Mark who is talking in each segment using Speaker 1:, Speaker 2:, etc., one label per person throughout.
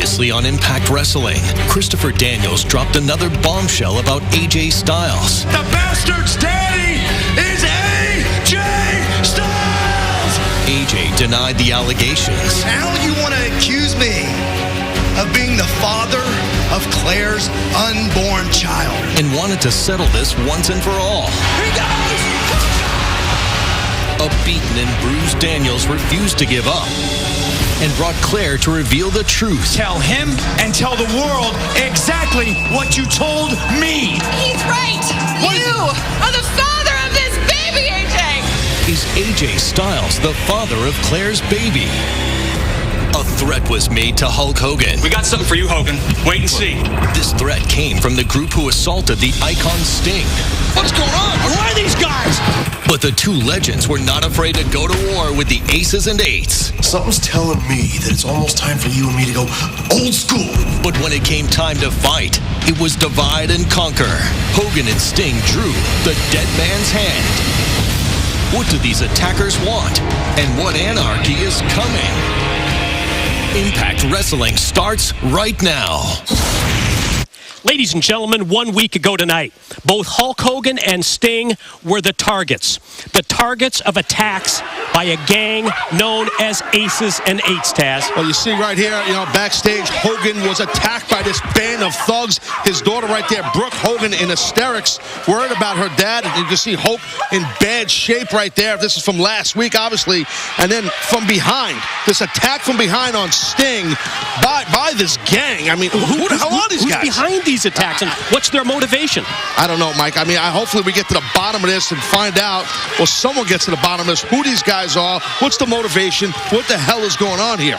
Speaker 1: Previously on Impact Wrestling, Christopher Daniels dropped another bombshell about AJ Styles.
Speaker 2: The bastard's daddy is AJ Styles!
Speaker 1: AJ denied the allegations.
Speaker 3: Now you want to accuse me of being the father of Claire's unborn child.
Speaker 1: And wanted to settle this once and for all.
Speaker 2: He goes!
Speaker 1: A beaten and bruised Daniels refused to give up and brought Claire to reveal the truth.
Speaker 2: Tell him and tell the world exactly what you told me.
Speaker 4: He's right. You are the father of this baby, AJ.
Speaker 1: Is AJ Styles the father of Claire's baby? A threat was made to Hulk Hogan.
Speaker 5: We got something for you, Hogan. Wait and see.
Speaker 1: This threat came from the group who assaulted the icon Sting.
Speaker 2: What's going on? Who are these guys?
Speaker 1: But the two legends were not afraid to go to war with the Aces and Eights.
Speaker 6: Something's telling me that it's almost time for you and me to go old school.
Speaker 1: But when it came time to fight, it was divide and conquer. Hogan and Sting drew the dead man's hand. What do these attackers want? And what anarchy is coming? Impact Wrestling starts right now.
Speaker 7: Ladies and gentlemen, 1 week ago tonight, both Hulk Hogan and Sting were the targets of attacks by a gang known as Aces and Eights, Taz.
Speaker 8: Well, you see right here, backstage, Hogan was attacked by this band of thugs. His daughter right there, Brooke Hogan, in hysterics, worried about her dad. And you can see Hulk in bad shape right there. This is from last week, obviously. And then from behind, this attack from behind on Sting by this gang. I mean, who the hell are these guys?
Speaker 7: Who's behind these attacks, and what's their motivation?
Speaker 8: I don't know, Mike. I mean, hopefully we get to the bottom of this and find out, or someone gets to the bottom of this, who these guys are, what's the motivation, what the hell is going on here?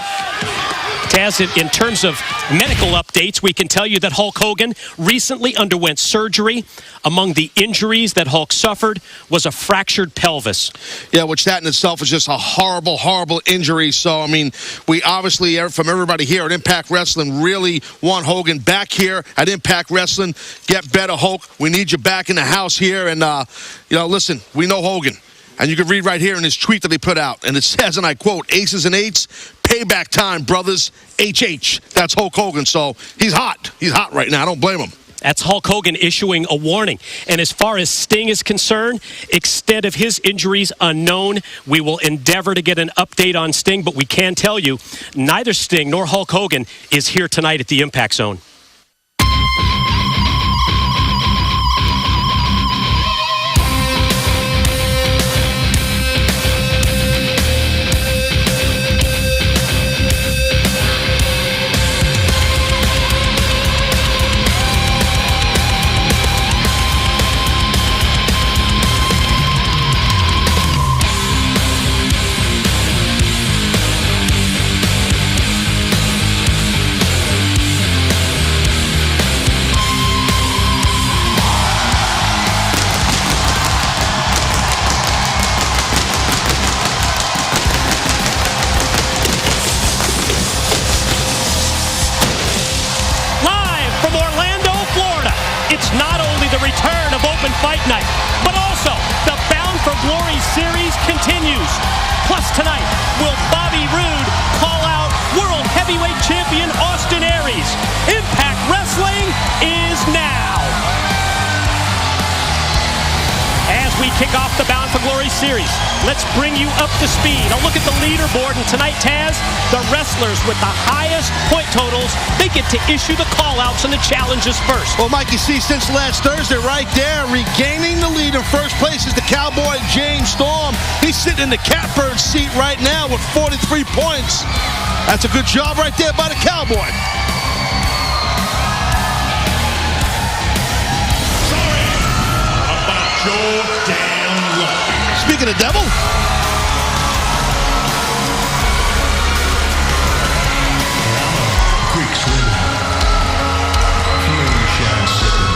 Speaker 7: Taz, in terms of medical updates, we can tell you that Hulk Hogan recently underwent surgery. Among the injuries that Hulk suffered was a fractured pelvis.
Speaker 8: Yeah, which that in itself is just a horrible, horrible injury. So, I mean, we obviously, from everybody here at Impact Wrestling, really want Hogan back here at Impact Wrestling. Get better, Hulk. We need you back in the house here. And, listen, we know Hogan. And you can read right here in his tweet that he put out. And it says, and I quote, Aces and Eights, payback time, brothers, HH. That's Hulk Hogan. So he's hot. He's hot right now. I don't blame him.
Speaker 7: That's Hulk Hogan issuing a warning. And as far as Sting is concerned, extent of his injuries unknown. We will endeavor to get an update on Sting, but we can tell you neither Sting nor Hulk Hogan is here tonight at the Impact Zone. Fight Night, but also the Bound for Glory series continues. Plus tonight, will Bobby Roode call out World Heavyweight Champion Austin Aries? Impact Wrestling is now. As we kick off the Bound for Glory series, let's bring you up to speed. A look at the leaderboard, and tonight, Taz, the wrestlers with the highest point totals, they get to issue the call-outs and the challenges first.
Speaker 8: Well, Mike, you see, since last Thursday, right there, regaining the lead in first place is the Cowboy James Storm. He's sitting in the catbird seat right now with 43 points. That's a good job right there by the Cowboy.
Speaker 2: Your damn luck.
Speaker 8: Speaking of devil.
Speaker 6: Creek swimming, moonshine sipping,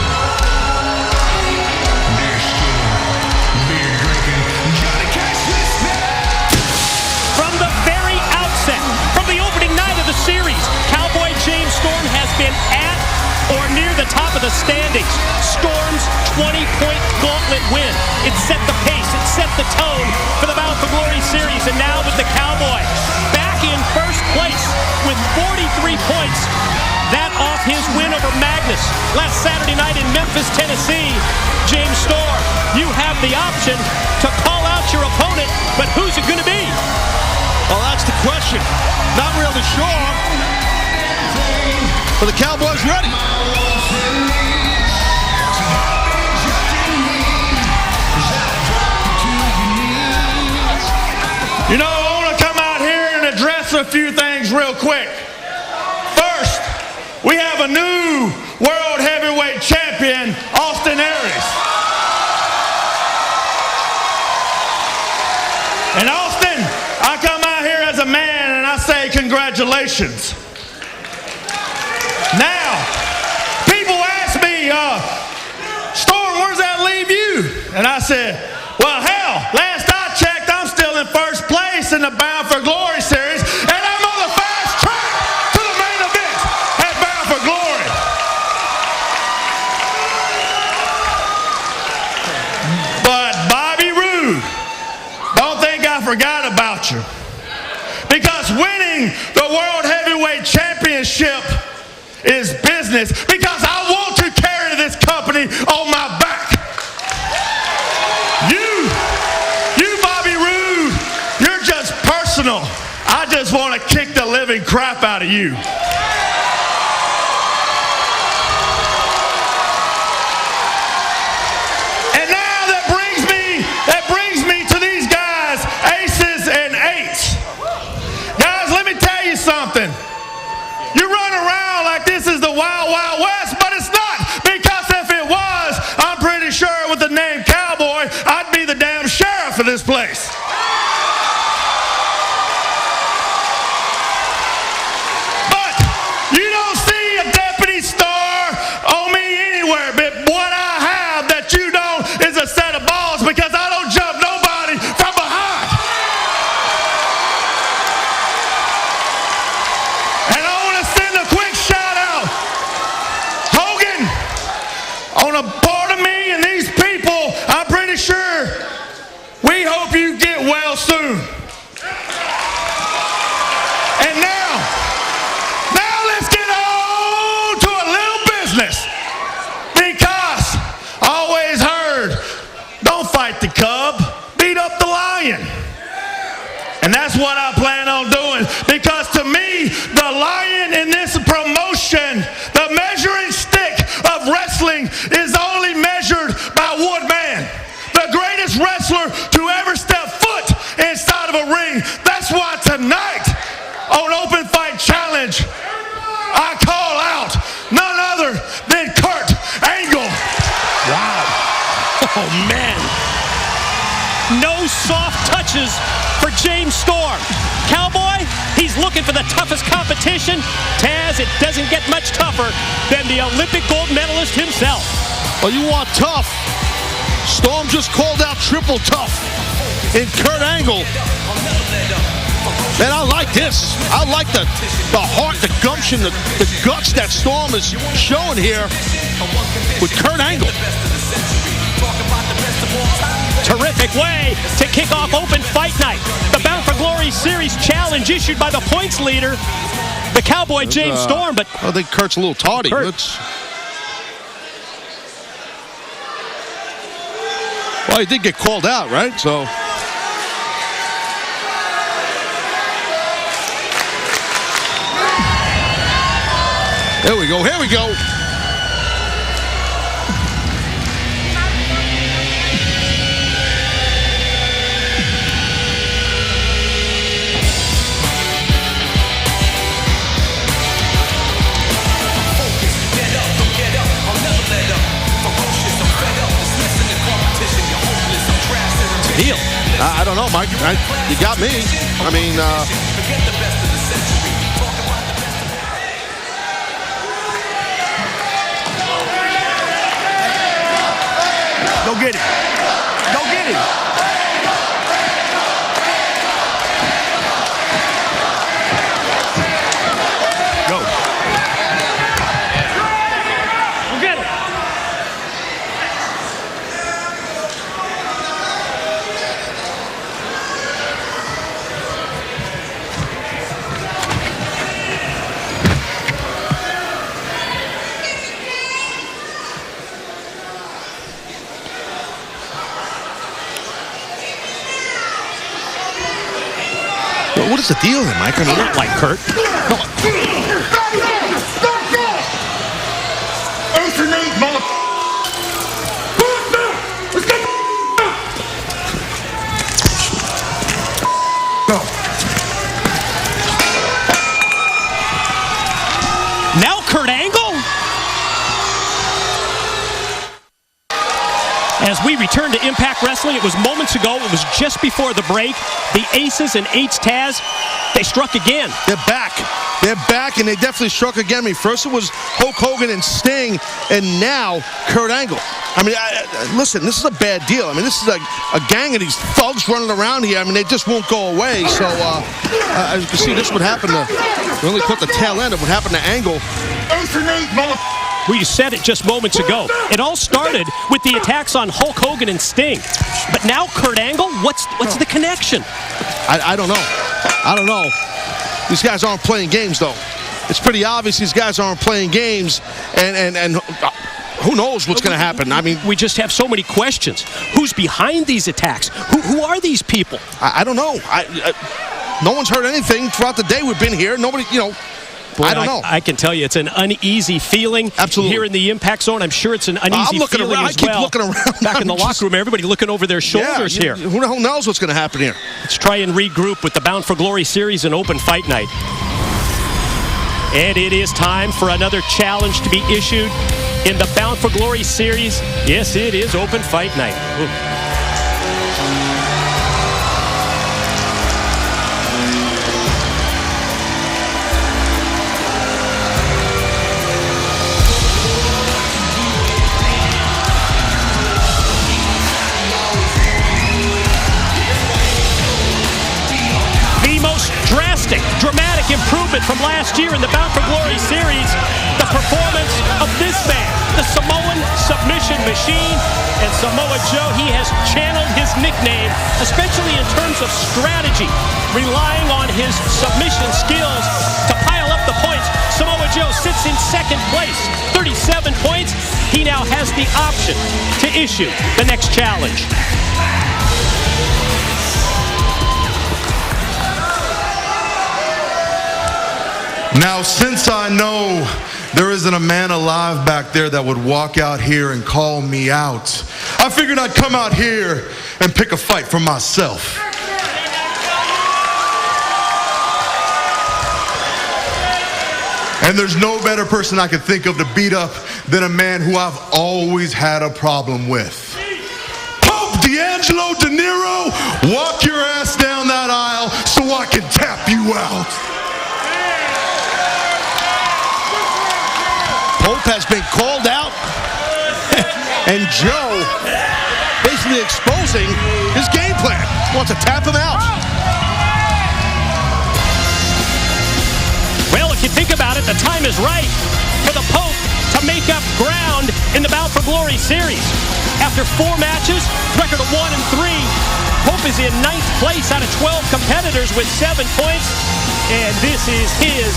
Speaker 6: beer skimming, beer drinking, Johnny Cash listening.
Speaker 7: From the very outset, from the opening night of the series, Cowboy James Storm has been at or near the top of the standings. Storm's 20-point gauntlet win. It set the pace. It set the tone for the Bound for Glory series. And now with the Cowboy back in first place with 43 points, Magnus last Saturday night in Memphis, Tennessee. James Storm, you have the option to call out your opponent, but who's it going to be?
Speaker 8: Well, that's the question. Not really sure. But the Cowboys ready.
Speaker 2: You know, I want to come out here and address a few things real quick. First, we have a new world heavyweight champion, Austin Aries. And Austin, I come out here as a man and I say congratulations. Now, people ask me, Storm, where's that leave you? And I said, well, hell, last I checked, I'm still in first place in the Bound for Glory series, and I'm on the fast track to the main event at Bound for Glory. But Bobby Roode, don't think I forgot about you. Because winning the World Heavyweight Championship is business, because I want to carry this company on my back. You Bobby Roode, you're just personal. I just want to kick the living crap out of you. And now that brings me to these guys, aces and eights. Guys, let me tell you something. You run around like this is the Wild Wild West, but it's not. Because if it was, I'm pretty sure with the name Cowboy, I'd be the damn sheriff of this place. But you don't see a deputy star on me anywhere. But what I have that you don't is a set of balls, because I don't jump nobody from behind. And I want to send a quick shout out. Hogan, on a part of me and these people, I'm pretty sure we hope you get well soon. And now let's get on to a little business. Because I always heard, don't fight the cub, beat up the lion. And that's what I plan on doing. Because to me, the lion in this promotion, the measuring stick of wrestling, is only measured by Woodman, the greatest wrestler to ever step foot inside of a ring. That's why tonight on Open Fight Challenge, I call out none other than Kurt Angle.
Speaker 7: Wow. Oh, man. No soft touches for James Storm. Cowboy, he's looking for the toughest competition. Taz, it doesn't get much tougher than the Olympic gold medalist himself.
Speaker 8: Well, you want tough. Storm just called out triple tough in Kurt Angle. Man, I like this. I like the heart, the gumption, the guts that Storm is showing here with Kurt Angle.
Speaker 7: Terrific way to kick off Open Fight Night. The Bound for Glory Series challenge issued by the points leader, the Cowboy James Storm. But
Speaker 8: I think Kurt's a little tardy.
Speaker 7: Kurt.
Speaker 8: Well, he did get called out, right? So. Here we go. Here we go.
Speaker 7: Deal.
Speaker 8: I don't know, Mike. You got me. I mean,
Speaker 2: Go get him. Go get him. Go. Go get him.
Speaker 8: What's the deal there, Mike? I mean,
Speaker 7: Not like Kurt. Now Kurt Angle. As we return to Impact Wrestling, it was moments ago. It was just before the break. The Aces and H-Taz, they struck again.
Speaker 8: They're back. They're back, and they definitely struck again. I mean, first it was Hulk Hogan and Sting, and now Kurt Angle. I mean, listen, this is a bad deal. I mean, this is a gang of these thugs running around here. I mean, they just won't go away. So, as you can see, this would happen to, we only put the tail end of what happened to Angle.
Speaker 7: We said it just moments ago. It all started with the attacks on Hulk Hogan and Sting. But now Kurt Angle, what's the connection?
Speaker 8: I don't know. I don't know. These guys aren't playing games, though. It's pretty obvious these guys aren't playing games, and who knows what's going to happen. I mean,
Speaker 7: we just have so many questions. Who's behind these attacks? Who are these people?
Speaker 8: I don't know. No one's heard anything throughout the day we've been here. Nobody,
Speaker 7: Boy,
Speaker 8: I don't know.
Speaker 7: I can tell you it's an uneasy feeling.
Speaker 8: Absolutely.
Speaker 7: Here in the Impact Zone. I'm sure it's an uneasy feeling
Speaker 8: around.
Speaker 7: as well.
Speaker 8: I keep looking around.
Speaker 7: Back in the locker room, everybody looking over their shoulders here.
Speaker 8: Who the hell knows what's going to happen here?
Speaker 7: Let's try and regroup with the Bound for Glory series and Open Fight Night. And it is time for another challenge to be issued in the Bound for Glory series. Yes, it is Open Fight Night. Ooh. Dramatic improvement from last year in the Bound for Glory series. The performance of this man, the Samoan Submission Machine. And Samoa Joe, he has channeled his nickname, especially in terms of strategy, relying on his submission skills to pile up the points. Samoa Joe sits in second place, 37 points. He now has the option to issue the next challenge.
Speaker 9: Now, since I know there isn't a man alive back there that would walk out here and call me out, I figured I'd come out here and pick a fight for myself. And there's no better person I could think of to beat up than a man who I've always had a problem with. Pope D'Angelo De Niro, walk your ass down that aisle so I can tap you out.
Speaker 8: Pope has been called out, and Joe basically exposing his game plan. Wants to tap him out.
Speaker 7: Well, if you think about it, the time is right for the Pope to make up ground in the Bound for Glory series. After 4 matches, record of 1-3, Pope is in 9th place out of 12 competitors with 7 points, and this is his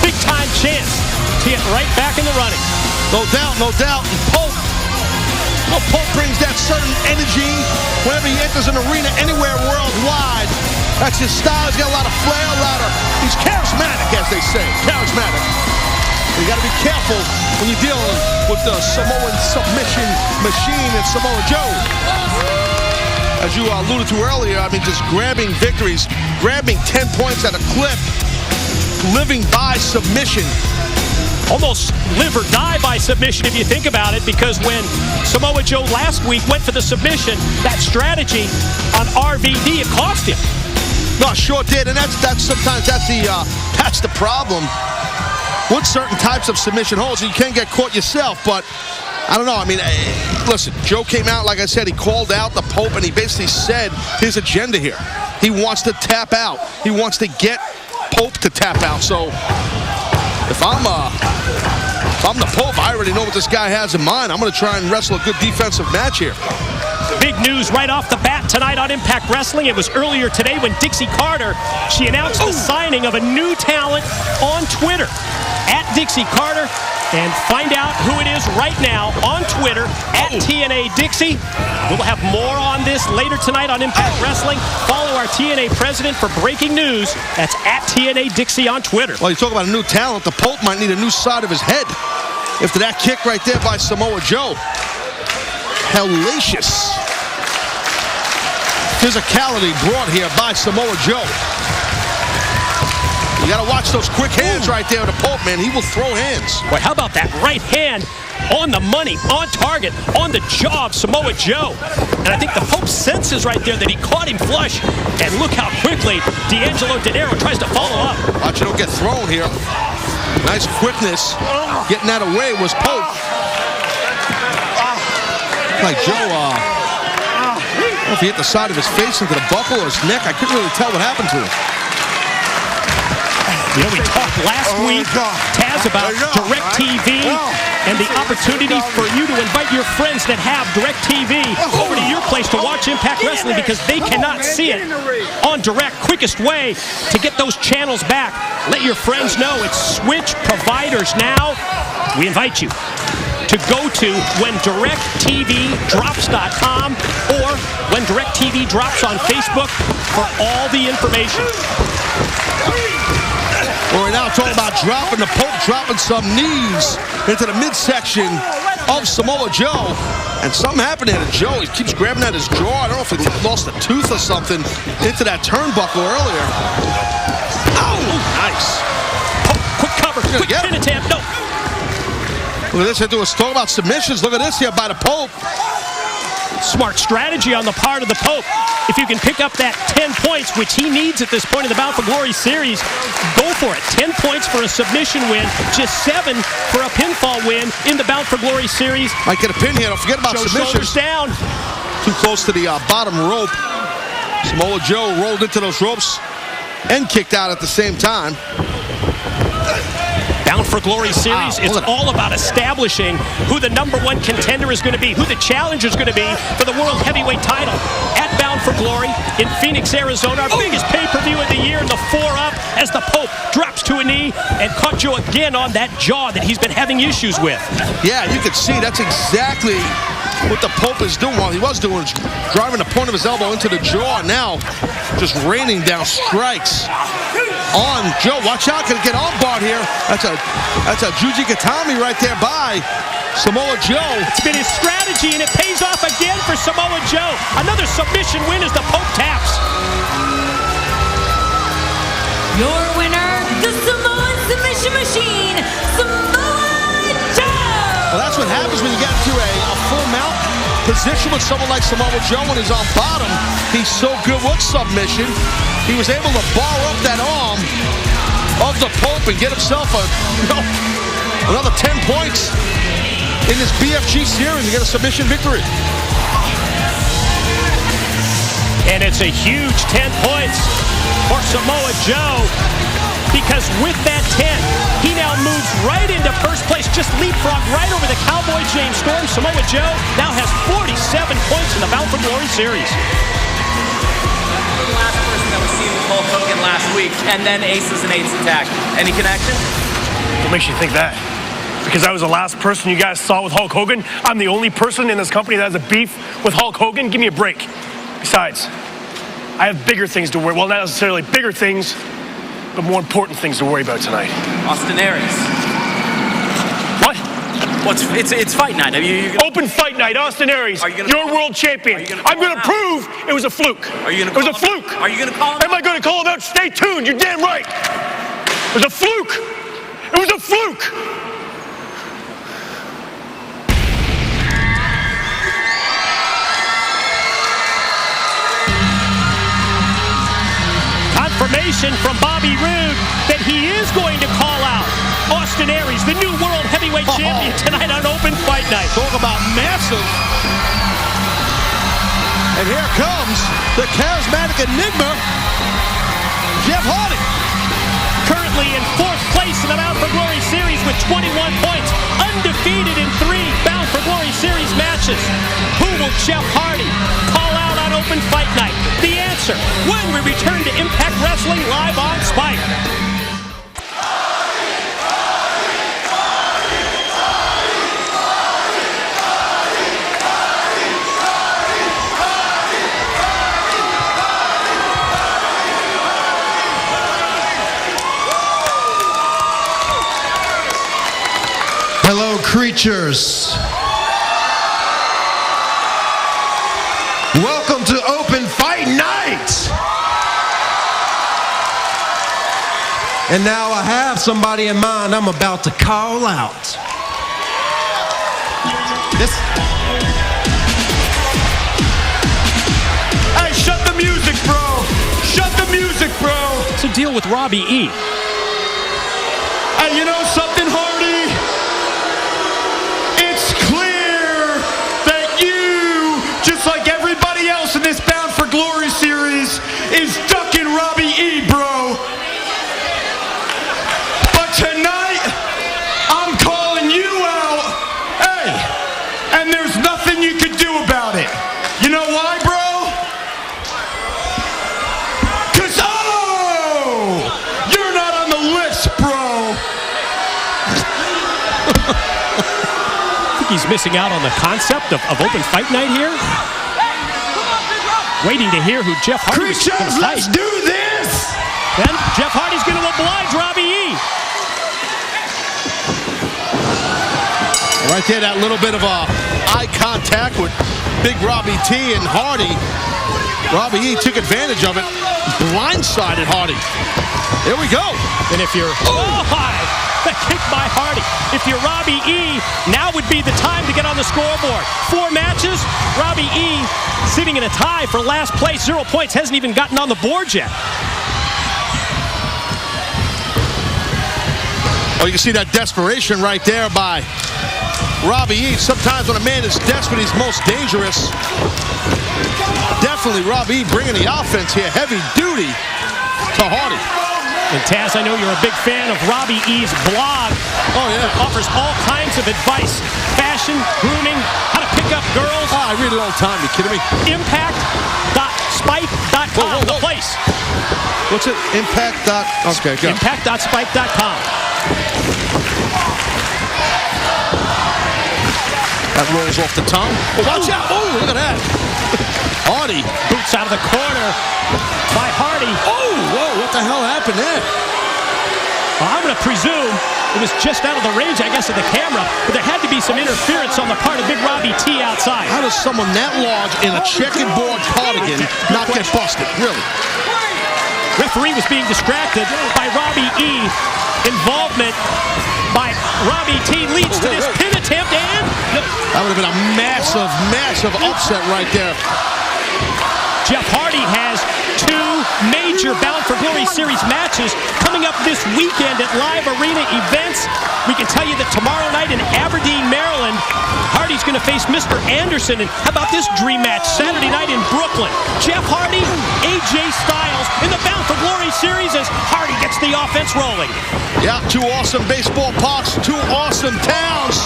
Speaker 7: big-time chance to get right back in the running.
Speaker 8: No doubt, no doubt. And Pope brings that certain energy whenever he enters an arena anywhere worldwide. That's his style. He's got a lot of flair, he's charismatic, as they say. Charismatic. You got to be careful when you're dealing with the Samoan Submission Machine and Samoa Joe. As you alluded to earlier, I mean, just grabbing victories, grabbing 10 points at a clip, living by submission.
Speaker 7: Almost live or die by submission if you think about it, because when Samoa Joe last week went for the submission, that strategy on RVD, it cost him.
Speaker 8: No, sure did, and that's sometimes that's the problem with certain types of submission holds. You can get caught yourself, but I don't know. I mean, listen, Joe came out, like I said, he called out the Pope, and he basically said his agenda here. He wants to tap out. He wants to get Pope to tap out. So if I'm the Pope, I already know what this guy has in mind. I'm going to try and wrestle a good defensive match here.
Speaker 7: Big news right off the bat tonight on Impact Wrestling. It was earlier today when Dixie Carter, she announced the signing of a new talent on Twitter. At Dixie Carter, And find out who it is right now on Twitter, at TNA Dixie. We'll have more on this later tonight on Impact Wrestling. Follow our TNA president for breaking news. That's at TNA Dixie on Twitter.
Speaker 8: Well, you talk about a new talent. The Pope might need a new side of his head after that kick right there by Samoa Joe. Hellacious physicality brought here by Samoa Joe. You got to watch those quick hands right there with the Pope, man. He will throw hands.
Speaker 7: Boy, how about that right hand on the money, on target, on the jaw of Samoa Joe. And I think the Pope senses right there that he caught him flush. And look how quickly D'Angelo Dinero tries to follow up.
Speaker 8: Watch it don't get thrown here. Nice quickness. Getting that away was Pope. Like Joe, I don't know if he hit the side of his face into the buckle or his neck. I couldn't really tell what happened to him.
Speaker 7: You know, we talked last week, Taz, about DirecTV and the opportunity for you to invite your friends that have DirecTV over to your place to watch Impact Wrestling because they cannot see it on direct. Quickest way to get those channels back. Let your friends know it's Switch providers now. We invite you to go to whendirecttvdrops.com or when DirecTV drops on Facebook for all the information.
Speaker 8: We're now talking about dropping the Pope, dropping some knees into the midsection of Samoa Joe. And something happened there to Joe. He keeps grabbing at his jaw. I don't know if he lost a tooth or something into that turnbuckle earlier. Oh, nice.
Speaker 7: Pope, quick cover, quick pin attempt. No.
Speaker 8: Look at this. They do a talk about submissions. Look at this here by the Pope.
Speaker 7: Smart strategy on the part of the Pope. If you can pick up that 10 points, which he needs at this point in the Bound for Glory series, go for it. 10 points for a submission win, just 7 for a pinfall win in the Bound for Glory series.
Speaker 8: Might get a pin here. Don't forget about submissions.
Speaker 7: Shoulders down.
Speaker 8: Too close to the bottom rope. Samoa Joe rolled into those ropes and kicked out at the same time.
Speaker 7: Bound for Glory series, it's all about establishing who the #1 contender is going to be, who the challenger is going to be for the World Heavyweight title at Bound for Glory in Phoenix, Arizona. Our biggest pay-per-view of the year in the 4-up as the Pope drops to a knee and caught Joe again on that jaw that he's been having issues with.
Speaker 8: Yeah, you can see that's exactly what the Pope is doing. While he was doing is driving the point of his elbow into the jaw. Now just raining down strikes on Joe. Watch out, gonna get on guard here. That's a Juji Gatami right there by Samoa Joe.
Speaker 7: It's been his strategy and it pays off again for Samoa Joe. Another submission win as the Pope taps.
Speaker 10: Your winner, the Samoan submission machine, Samoa Joe.
Speaker 8: Well, that's what happens when you get into a full mount position with someone like Samoa Joe when he's on bottom. He's so good with submission. He was able to bar up that arm of the Pope and get himself another 10 points in this BFG series and get a submission victory.
Speaker 7: And it's a huge 10 points for Samoa Joe because with that 10, he now moves right into first place, just leapfrog right over the Cowboy James Storm. Samoa Joe now has 47 points in the Bound for Glory series.
Speaker 11: The last person that was seen with Hulk Hogan last week, and then Aces and Eights attack. Any connection?
Speaker 12: What makes you think that? Because I was the last person you guys saw with Hulk Hogan? I'm the only person in this company that has a beef with Hulk Hogan? Give me a break. Besides, I have bigger things to worry. Well, not necessarily bigger things, but more important things to worry about tonight.
Speaker 11: Austin Aries.
Speaker 12: What?
Speaker 11: Well, it's fight night.
Speaker 12: Open fight night, Austin Aries. You're world champion. I'm going to prove it was a fluke. It was a fluke.
Speaker 11: Are you going to call him out?
Speaker 12: Am I going to call him out? Stay tuned. You're damn right. It was a fluke. It was a fluke.
Speaker 7: Confirmation from Bobby Roode that he is going to call out Austin Aries, the new world heavyweight champion, tonight on Open Fight Night.
Speaker 8: Talk about massive. And here comes the charismatic enigma, Jeff Hardy.
Speaker 7: Currently in 4th place in the Bound for Glory series with 21 points, undefeated in 3 Bound for Glory series matches. Who will Jeff Hardy call out on Open Fight Night? The answer when we return to Impact Wrestling live on Spike.
Speaker 13: creatures. Welcome to Open Fight Night. And now I have somebody in mind I'm about to call out.
Speaker 2: Hey, shut the music, bro. Shut the music, bro.
Speaker 7: What's the deal with Robbie E?
Speaker 2: And you know something, Hardy? It's clear that you, just like everybody else in this Bound for Glory series, is ducking Robbie E, bro. But tonight, I'm calling you out. Hey, and there's nothing you can do about it. You know why, bro? You're not on the list, bro.
Speaker 7: I think he's missing out on the concept of Open Fight Night here. Waiting to hear who Jeff Hardy is going to fight.
Speaker 2: Let's do this.
Speaker 7: Then Jeff Hardy's going to oblige Robbie E.
Speaker 8: Right there, that little bit of eye contact with Big Robbie T and Hardy. Robbie E took advantage of it, blindsided Hardy. Here we go.
Speaker 7: And if you're, that kick by Hardy. If you're Robbie E, now would be the time to get on the scoreboard. 4 matches, Robbie E sitting in a tie for last place, 0 points, hasn't even gotten on the board yet.
Speaker 8: Oh, you can see that desperation right there by Robbie E. Sometimes when a man is desperate, he's most dangerous. Definitely Robbie E bringing the offense here, heavy duty to Hardy.
Speaker 7: And Taz, I know you're a big fan of Robbie E.'s blog.
Speaker 8: Oh, yeah.
Speaker 7: It offers all kinds of advice. Fashion, grooming, how to pick up girls.
Speaker 8: I read it all the time. You kidding me?
Speaker 7: Impact.spike.com, the place.
Speaker 8: What's it? Okay, go.
Speaker 7: Impact.spike.com.
Speaker 8: That rolls off the tongue. Oh, watch out. Oh, look at that. Hardy.
Speaker 7: Boots out of the corner by Hardy.
Speaker 8: Oh, whoa, what the hell happened there?
Speaker 7: Well, I'm going to presume it was just out of the range, I guess, of the camera, but there had to be some interference on the part of Big Robbie T outside.
Speaker 8: How does someone that large in a checkerboard cardigan not get busted? Really?
Speaker 7: Referee was being distracted by Robbie E. Involvement by Robbie T leads to this pin attempt, and
Speaker 8: that would have been a massive, massive upset right there.
Speaker 7: Jeff Hardy has 2 major Bound for Glory Series matches coming up this weekend at live arena events. We can tell you that tomorrow night in Aberdeen, Maryland, Hardy's going to face Mr. Anderson. And how about this dream match Saturday night in Brooklyn? Jeff Hardy, AJ Styles in the Bound for Glory Series as Hardy gets the offense rolling.
Speaker 8: Yeah, 2 awesome baseball parks, 2 awesome towns.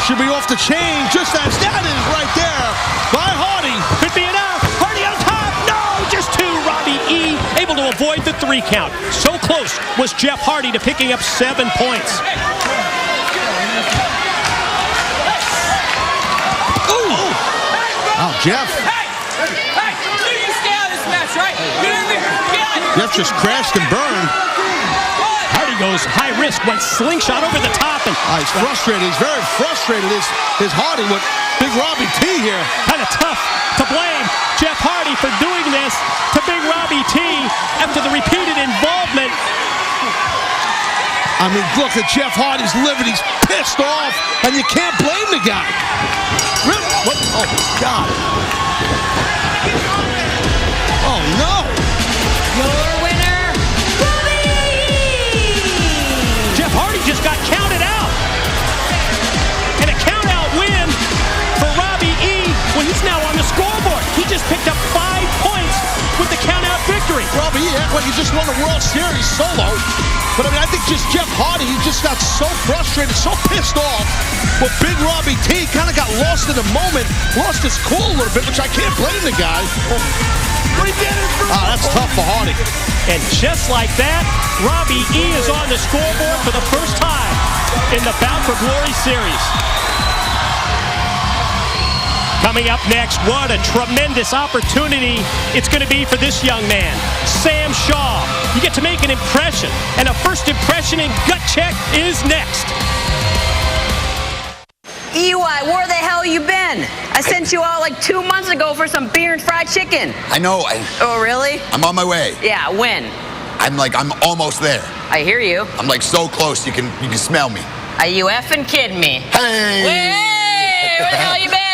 Speaker 8: Should be off the chain, just as that is right there by Hardy.
Speaker 7: Could be enough. Hardy on top. No, just 2. Robbie E able to avoid the 3 count. So close was Jeff Hardy to picking up 7 points.
Speaker 8: Ooh. Oh, Jeff.
Speaker 4: You stay out of this match, right? You hear me? Get out of here.
Speaker 8: Jeff just crashed and burned.
Speaker 7: Hardy goes high risk, went slingshot over the top, and
Speaker 8: he's frustrated. He's very frustrated. His Hardy with Big Robbie T here.
Speaker 7: Kind of tough to blame Jeff Hardy for doing this to Big Robbie T after the repeated involvement.
Speaker 8: I mean, look at Jeff Hardy's livid. He's pissed off, and you can't blame the guy. Really? What? Oh, my God. Oh, no.
Speaker 10: Your winner,
Speaker 7: Jeff Hardy just got counted out. And a count-out win for Robbie E. when he's now on the scoreboard. He just picked up 5 points with the count-out victory.
Speaker 8: Robbie E act like he just won the World Series solo. But, I mean, I think just Jeff Hardy, he just got so frustrated, so pissed off. But Big Robbie T kind of got lost in the moment, lost his cool a little bit, which I can't blame the guy. We did it, bro. That's tough for Hardy.
Speaker 7: And just like that, Robbie E is on the scoreboard for the first time in the Bound for Glory series. Coming up next, what a tremendous opportunity it's going to be for this young man, Sam Shaw. You get to make an impression, and a first impression in Gut Check is next.
Speaker 4: why. Where the hell you been? I sent you all like 2 months ago for some beer and fried chicken.
Speaker 14: I know.
Speaker 4: Oh, really?
Speaker 14: I'm on my way.
Speaker 4: Yeah, when?
Speaker 14: I'm almost there.
Speaker 4: I hear you.
Speaker 14: I'm like so close. You can smell me.
Speaker 4: Are you effing kidding me?
Speaker 14: Hey!
Speaker 4: Hey! Where the hell you been?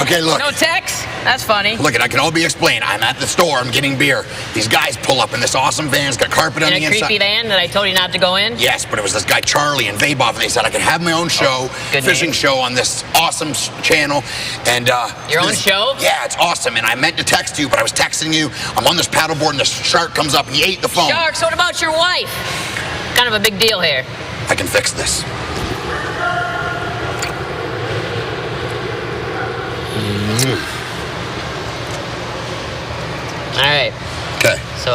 Speaker 14: Okay, look.
Speaker 4: No text? That's funny.
Speaker 14: Look, it can all be explained. I'm at the store. I'm getting beer. These guys pull up in this awesome van. It's got carpet on the inside.
Speaker 4: In a creepy van that I told you not to go in?
Speaker 14: Yes, but it was this guy Charlie and Vaboff, and they said I could have my own show, fishing show on this awesome channel. And
Speaker 4: your own show?
Speaker 14: Yeah, it's awesome. And I meant to text you, but I was texting you. I'm on this paddleboard, and this shark comes up. He ate the phone.
Speaker 4: Sharks? What about your wife? Kind of a big deal here.
Speaker 14: I can fix this.
Speaker 4: All right.
Speaker 14: Okay.
Speaker 4: So,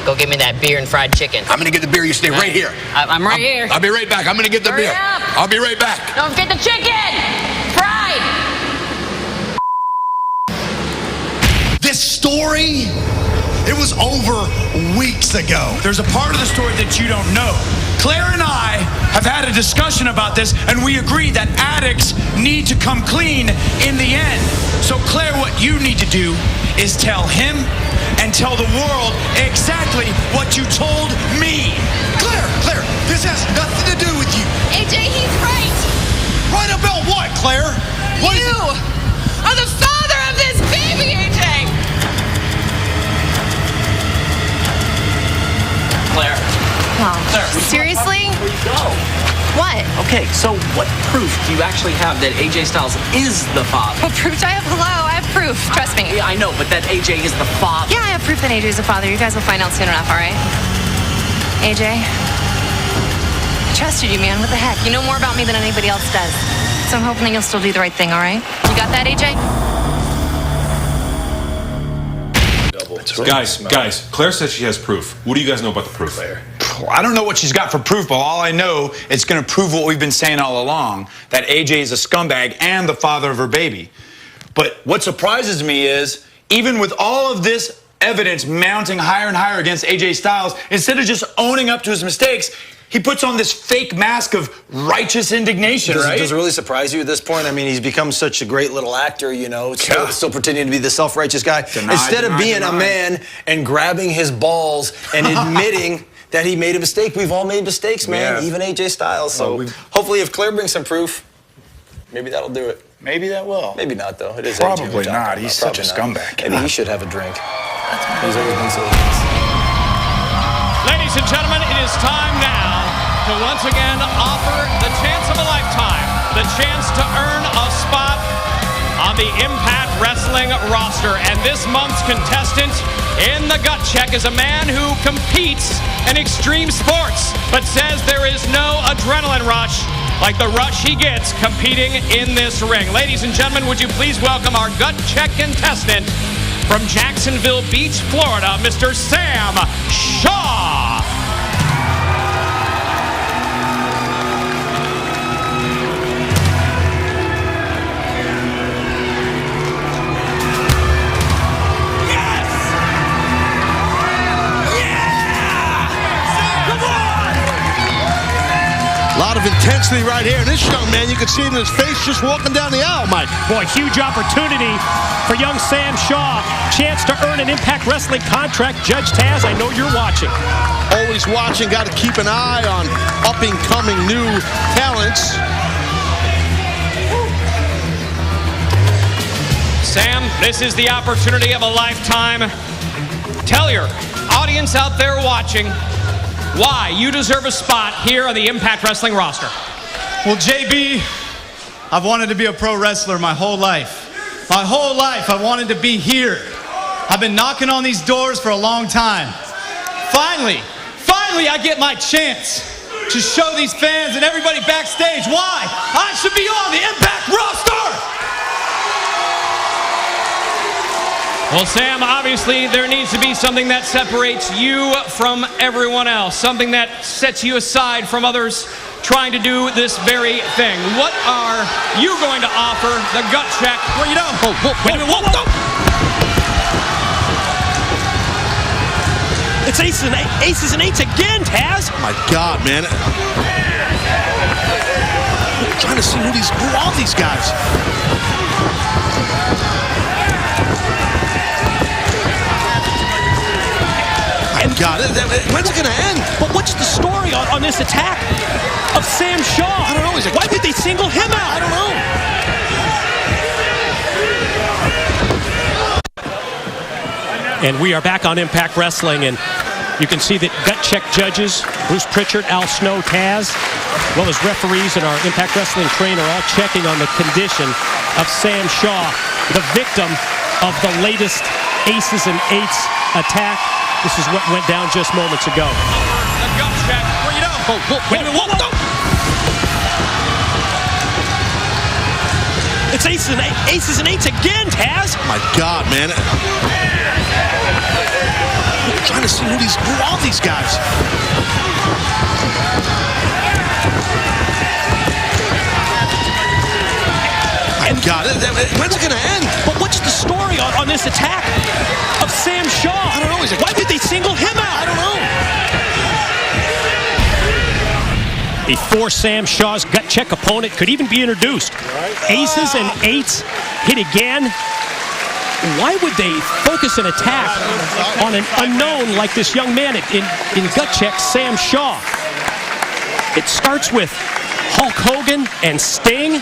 Speaker 4: go get me that beer and fried chicken.
Speaker 14: I'm gonna get the beer. You stay right here.
Speaker 4: I'm right here.
Speaker 14: I'll be right back. I'm gonna get the beer.
Speaker 4: Up.
Speaker 14: I'll be right back.
Speaker 4: Don't forget the chicken! Fried!
Speaker 3: This story, it was over weeks ago.
Speaker 2: There's a part of the story that you don't know. Claire and I have had a discussion about this, and we agree that addicts need to come clean in the end. So, Claire, what you need to do is tell him and tell the world exactly what you told me.
Speaker 3: Claire, this has nothing to do with you.
Speaker 4: AJ, he's right.
Speaker 3: Right about what, Claire?
Speaker 4: You are the father of this baby, AJ.
Speaker 11: Claire.
Speaker 10: Wow. Seriously?
Speaker 11: Where you go?
Speaker 10: What?
Speaker 11: Okay, so what proof do you actually have that AJ Styles is the father?
Speaker 10: What proof do I have? Hello, I have proof. Trust me.
Speaker 11: Yeah, I know, but that AJ is the father.
Speaker 10: Yeah, I have proof that AJ is the father. You guys will find out soon enough, all right? AJ, I trusted you, man. What the heck? You know more about me than anybody else does. So I'm hoping that you'll still do the right thing, all right? You got that, AJ?
Speaker 15: Guys, Claire says she has proof. What do you guys know about the proof?
Speaker 16: I don't know what she's got for proof, but all I know it's going to prove what we've been saying all along, that AJ is a scumbag and the father of her baby. But what surprises me is, even with all of this evidence mounting higher and higher against AJ Styles, instead of just owning up to his mistakes, he puts on this fake mask of righteous indignation, right?
Speaker 17: Does it really surprise you at this point? I mean, he's become such a great little actor, you know, still pretending to be the self-righteous guy. Instead of being a man and grabbing his balls and admitting that he made a mistake. We've all made mistakes, man, even AJ Styles. So hopefully if Claire brings some proof, maybe that'll do it.
Speaker 16: Maybe that will.
Speaker 17: Maybe not, though. It is
Speaker 16: Probably not. He's such a scumbag.
Speaker 17: Maybe he should have a drink. He's always been so
Speaker 7: Ladies and gentlemen, it is time now to once again offer the chance of a lifetime, the chance to earn a spot on the Impact Wrestling roster. And this month's contestant in the gut check is a man who competes in extreme sports, but says there is no adrenaline rush like the rush he gets competing in this ring. Ladies and gentlemen, would you please welcome our gut check contestant from Jacksonville Beach, Florida, Mr. Sam Shaw.
Speaker 8: A lot of intensity right here. This young man, you can see it in his face just walking down the aisle, Mike.
Speaker 7: Boy, huge opportunity for young Sam Shaw. Chance to earn an Impact Wrestling contract. Judge Taz, I know you're watching.
Speaker 8: Always watching. Got to keep an eye on up-and-coming new talents.
Speaker 7: Sam, this is the opportunity of a lifetime. Tell your audience out there watching why you deserve a spot here on the Impact Wrestling roster.
Speaker 18: Well, JB, I've wanted to be a pro wrestler my whole life. My whole life I wanted to be here. I've been knocking on these doors for a long time. Finally, I get my chance to show these fans and everybody backstage why I should be on the Impact roster.
Speaker 7: Well, Sam, obviously there needs to be something that separates you from everyone else, something that sets you aside from others trying to do this very thing. What are you going to offer the gut check? Where you down? Wait a minute, whoa. It's aces and eights again, Taz.
Speaker 8: Oh my God, man. trying to see who are these guys. God, when's it going to end?
Speaker 7: But what's the story on this attack of Sam Shaw?
Speaker 8: I don't know.
Speaker 7: Why did they single him out?
Speaker 8: I don't know.
Speaker 7: And we are back on Impact Wrestling, and you can see that gut check judges, Bruce Pritchard, Al Snow, Taz, as well as referees and our Impact Wrestling trainer all checking on the condition of Sam Shaw, the victim of the latest Aces and Eights attack. This is what went down just moments ago.
Speaker 6: Let go, Jack. Bring it up.
Speaker 7: Wait a minute. Whoa. It's Aces and Eights again, Taz.
Speaker 8: My God, man. I'm trying to see who are these guys. God, when's it going to end?
Speaker 7: But what's the story on this attack of Sam Shaw?
Speaker 8: I don't know.
Speaker 7: Why did they single him out?
Speaker 8: I don't know.
Speaker 7: Before Sam Shaw's gut check opponent could even be introduced. Aces and Eights hit again. Why would they focus an attack on an unknown like this young man in gut check, Sam Shaw? It starts with Hulk Hogan and Sting.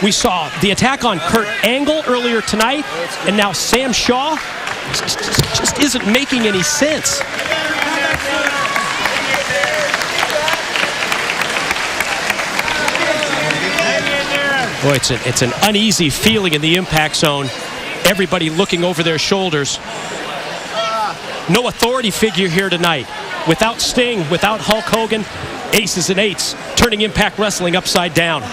Speaker 7: We saw the attack on Kurt Angle earlier tonight, and now Sam Shaw just isn't making any sense. Boy, it's an uneasy feeling in the Impact Zone. Everybody looking over their shoulders. No authority figure here tonight. Without Sting, without Hulk Hogan, Aces and Eights turning Impact Wrestling upside down.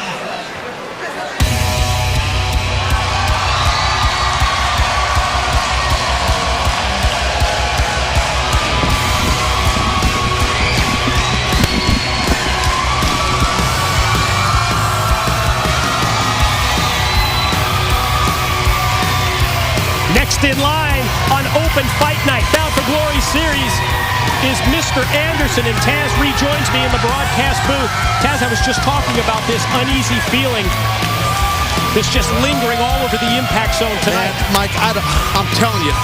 Speaker 7: Next in line on Open Fight Night, Bound for Glory Series, is Mr. Anderson, and Taz rejoins me in the broadcast booth. Taz, I was just talking about this uneasy feeling that's just lingering all over the Impact Zone tonight.
Speaker 8: Mike, I'm telling you,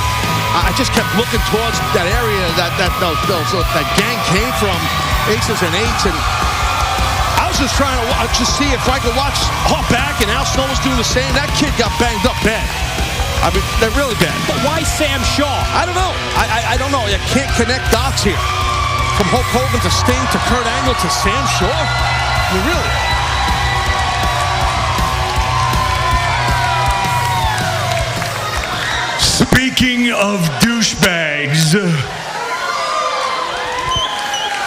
Speaker 8: I just kept looking towards that area that gang came from, Aces and Eights, and I was just trying to see if I could watch Hawk back, and Al Snow was doing the same. That kid got banged up bad. I mean, they're really bad.
Speaker 7: But why Sam Shaw?
Speaker 8: I don't know. I don't know. You can't connect dots here. From Hulk Hogan to Sting to Kurt Angle to Sam Shaw. I mean, really.
Speaker 9: Speaking of douchebags, a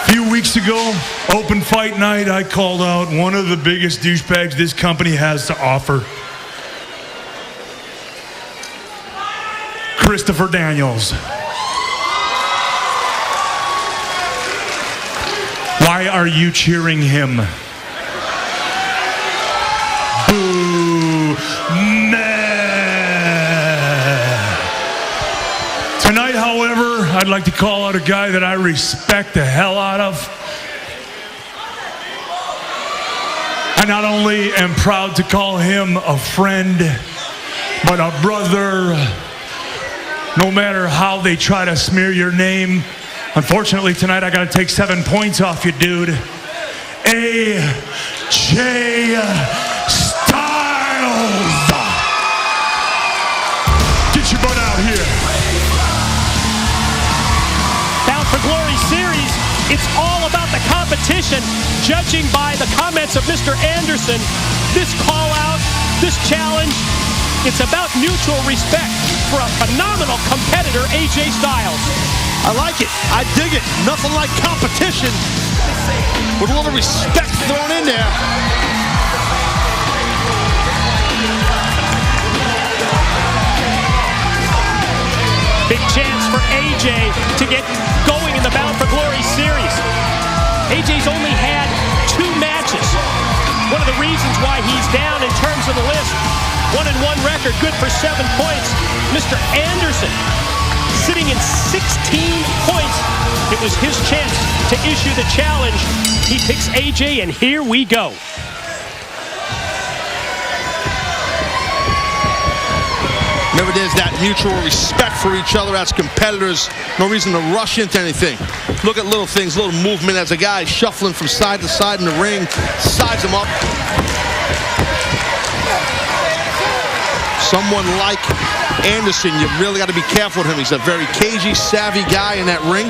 Speaker 9: few weeks ago, Open Fight Night, I called out one of the biggest douchebags this company has to offer. Christopher Daniels. Why are you cheering him? Boo. Tonight, however, I'd like to call out a guy that I respect the hell out of. I not only am proud to call him a friend, but a brother. No matter how they try to smear your name. Unfortunately, tonight I got to take 7 points off you, dude. AJ Styles. Get your butt out here.
Speaker 7: Bound for Glory Series, it's all about the competition. Judging by the comments of Mr. Anderson, this call out, this challenge, it's about mutual respect for a phenomenal competitor, AJ Styles.
Speaker 8: I like it. I dig it. Nothing like competition with a little respect thrown in there.
Speaker 7: Big chance for AJ to get going in the Bound for Glory series. AJ's only had 2 matches. One of the reasons why he's down in terms of the list. 1-1 record, good for 7 points. Mr. Anderson sitting in 16 points. It was his chance to issue the challenge. He picks AJ, and here we go.
Speaker 8: Whenever there's that mutual respect for each other as competitors, no reason to rush into anything. Look at little things, little movement as a guy shuffling from side to side in the ring, sides him up. Someone like Anderson, you really got to be careful with him. He's a very cagey, savvy guy in that ring.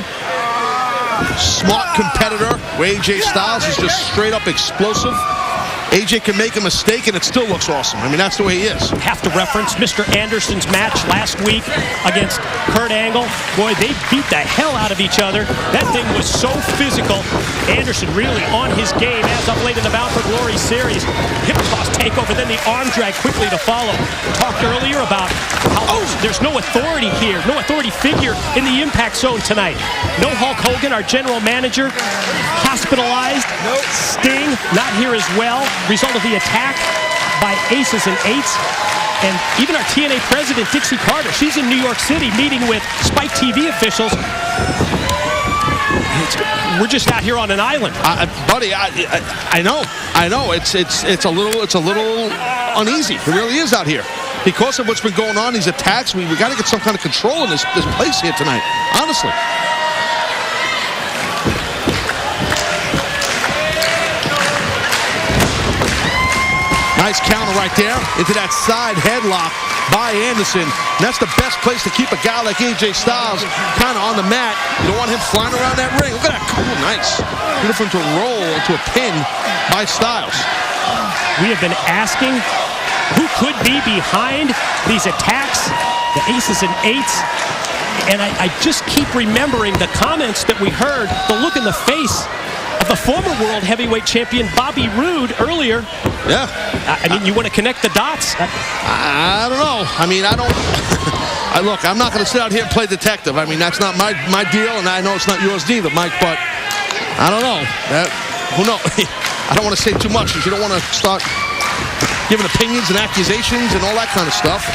Speaker 8: Smart competitor, where AJ Styles is just straight up explosive. AJ can make a mistake and it still looks awesome. I mean, that's the way he is.
Speaker 7: Have to reference Mr. Anderson's match last week against Kurt Angle. Boy, they beat the hell out of each other. That thing was so physical. Anderson really on his game as of late in the Bound for Glory series. Hip toss takeover, then the arm drag quickly to follow. Talked earlier about how there's no authority here, no authority figure in the Impact Zone tonight. No Hulk Hogan, our general manager, hospitalized. Sting, not here as well. Result of the attack by Aces and Eights. And even our TNA president, Dixie Carter, she's in New York City meeting with SpikeTV officials. We're just out here on an island.
Speaker 8: Buddy, I know. It's a little uneasy. It really is out here. Because of what's been going on, these attacks, we got to get some kind of control in this place here tonight, honestly. Nice counter right there into that side headlock by Anderson. And that's the best place to keep a guy like AJ Styles kind of on the mat. You don't want him flying around that ring. Look at that. Cool, nice. Beautiful to roll into a pin by Styles.
Speaker 7: We have been asking who could be behind these attacks, the Aces and Eights. And I just keep remembering the comments that we heard, the look in the face of the former world heavyweight champion Bobby Roode earlier.
Speaker 8: Yeah.
Speaker 7: I mean, you want to connect the dots?
Speaker 8: I don't know. I mean, I don't... look, I'm not going to sit out here and play detective. I mean, that's not my deal, and I know it's not yours either, Mike, but I don't know. Who knows? I don't want to say too much because you don't want to start giving opinions and accusations and all that kind of stuff.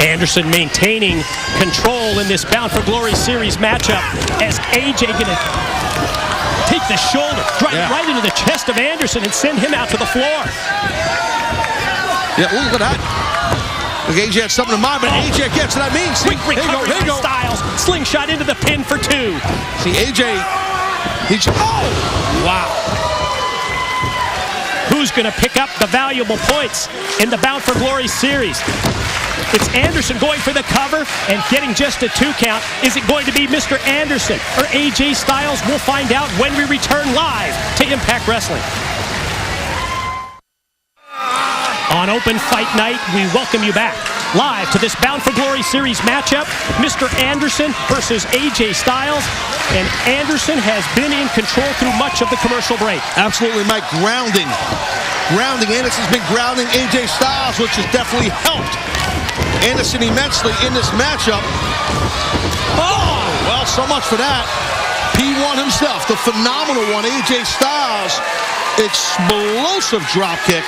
Speaker 7: Anderson maintaining control in this Bound for Glory series matchup as AJ going to take the shoulder, drive it right into the chest of Anderson and send him out to the floor.
Speaker 8: Yeah, look at that. Look, AJ had something in mind, but AJ gets it. I mean, see,
Speaker 7: quick recovery by Styles. Slingshot into the pin for two.
Speaker 8: See, AJ,
Speaker 7: wow. Who's going to pick up the valuable points in the Bound for Glory series? It's Anderson going for the cover and getting just a 2 count. Is it going to be Mr. Anderson or AJ Styles? We'll find out when we return live to Impact Wrestling. On Open Fight Night, we welcome you back live to this Bound for Glory series matchup. Mr. Anderson versus AJ Styles. And Anderson has been in control through much of the commercial break.
Speaker 8: Absolutely, Mike. Grounding. Anderson's been grounding AJ Styles, which has definitely helped Anderson immensely in this matchup. Oh, well, so much for that. P1 himself, the phenomenal one, AJ Styles. Explosive drop kick.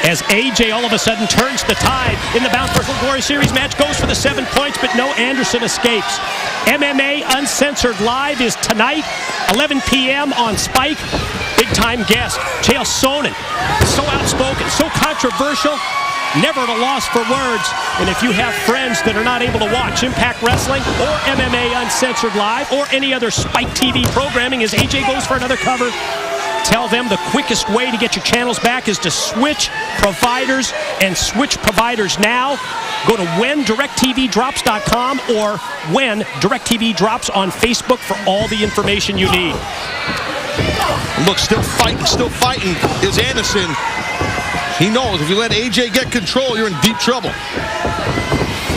Speaker 7: As AJ all of a sudden turns the tide in the Bound for Glory series match, goes for the 7 points, but no Anderson escapes. MMA Uncensored Live is tonight, 11 p.m. on Spike. Big-time guest, Chael Sonnen. So outspoken, so controversial, never at a loss for words. And if you have friends that are not able to watch Impact Wrestling or MMA Uncensored Live or any other Spike TV programming as AJ goes for another cover, tell them the quickest way to get your channels back is to switch providers, and switch providers now. Go to whendirecttvdrops.com or when DirecTV Drops on Facebook for all the information you need.
Speaker 8: Look, still fighting is Anderson. He knows if you let AJ get control, you're in deep trouble.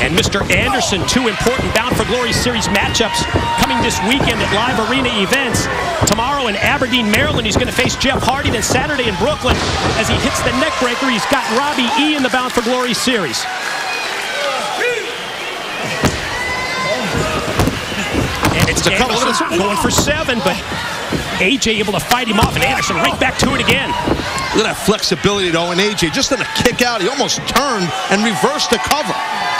Speaker 7: And Mr. Anderson, 2 important Bound for Glory series matchups coming this weekend at Live Arena events. Tomorrow in Aberdeen, Maryland, he's going to face Jeff Hardy. Then Saturday in Brooklyn, as he hits the neckbreaker, he's got Robbie E. in the Bound for Glory series. And it's Anderson going for 7, but AJ able to fight him off, and Anderson right back to it again.
Speaker 8: Look at that flexibility, though, in AJ. Just in a kick out, he almost turned and reversed the cover.